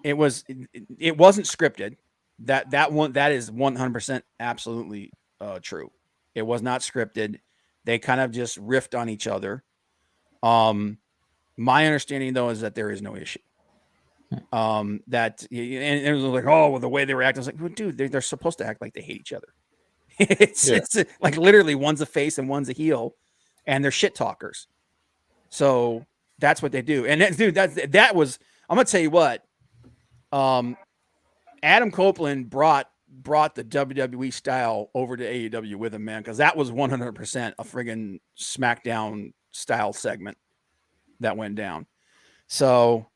it wasn't scripted. That is 100% absolutely true. It was not scripted. They kind of just riffed on each other. My understanding though is that there is no issue. That and it was like, oh, well, the way they were acting, I was like, well, dude, they're supposed to act like they hate each other. It's like literally one's a face and one's a heel, and they're shit talkers. So that's what they do. And dude, that was. I'm gonna tell you what. Adam Copeland brought the WWE style over to AEW with him, man, because that was 100% a friggin' SmackDown style segment that went down. So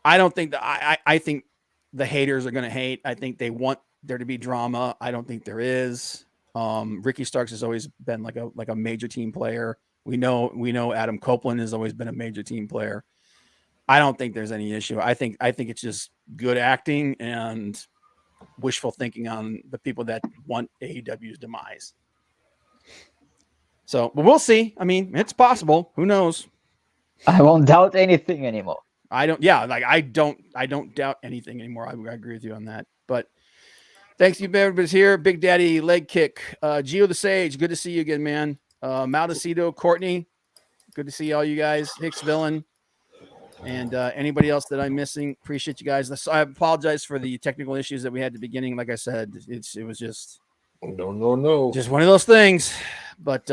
I don't think that I think the haters are going to hate. I think they want there to be drama. I don't think there is. Ricky Starks has always been like a major team player. We know Adam Copeland has always been a major team player. I don't think there's any issue. I think it's just good acting and wishful thinking on the people that want AEW's demise. So, but we'll see. I mean, it's possible. Who knows? I won't doubt anything anymore. I don't doubt anything anymore. I agree with you on that. But thanks you, everybody's here. Big Daddy Leg Kick, Gio the Sage. Good to see you again, man. Maldacito, Courtney. Good to see all you guys. Hicks Villain. And anybody else that I'm missing, appreciate you guys. I apologize for the technical issues that we had at the beginning. Like I said, it was just just one of those things. But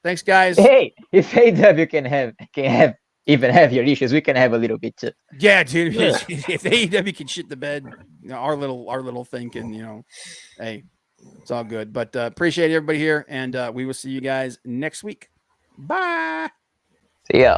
thanks, guys. Hey, if AEW can have your issues, we can have a little bit too. Yeah, dude. Yeah. If AEW can shit the bed, our little thing can, hey, it's all good. But appreciate everybody here, and we will see you guys next week. Bye. See ya.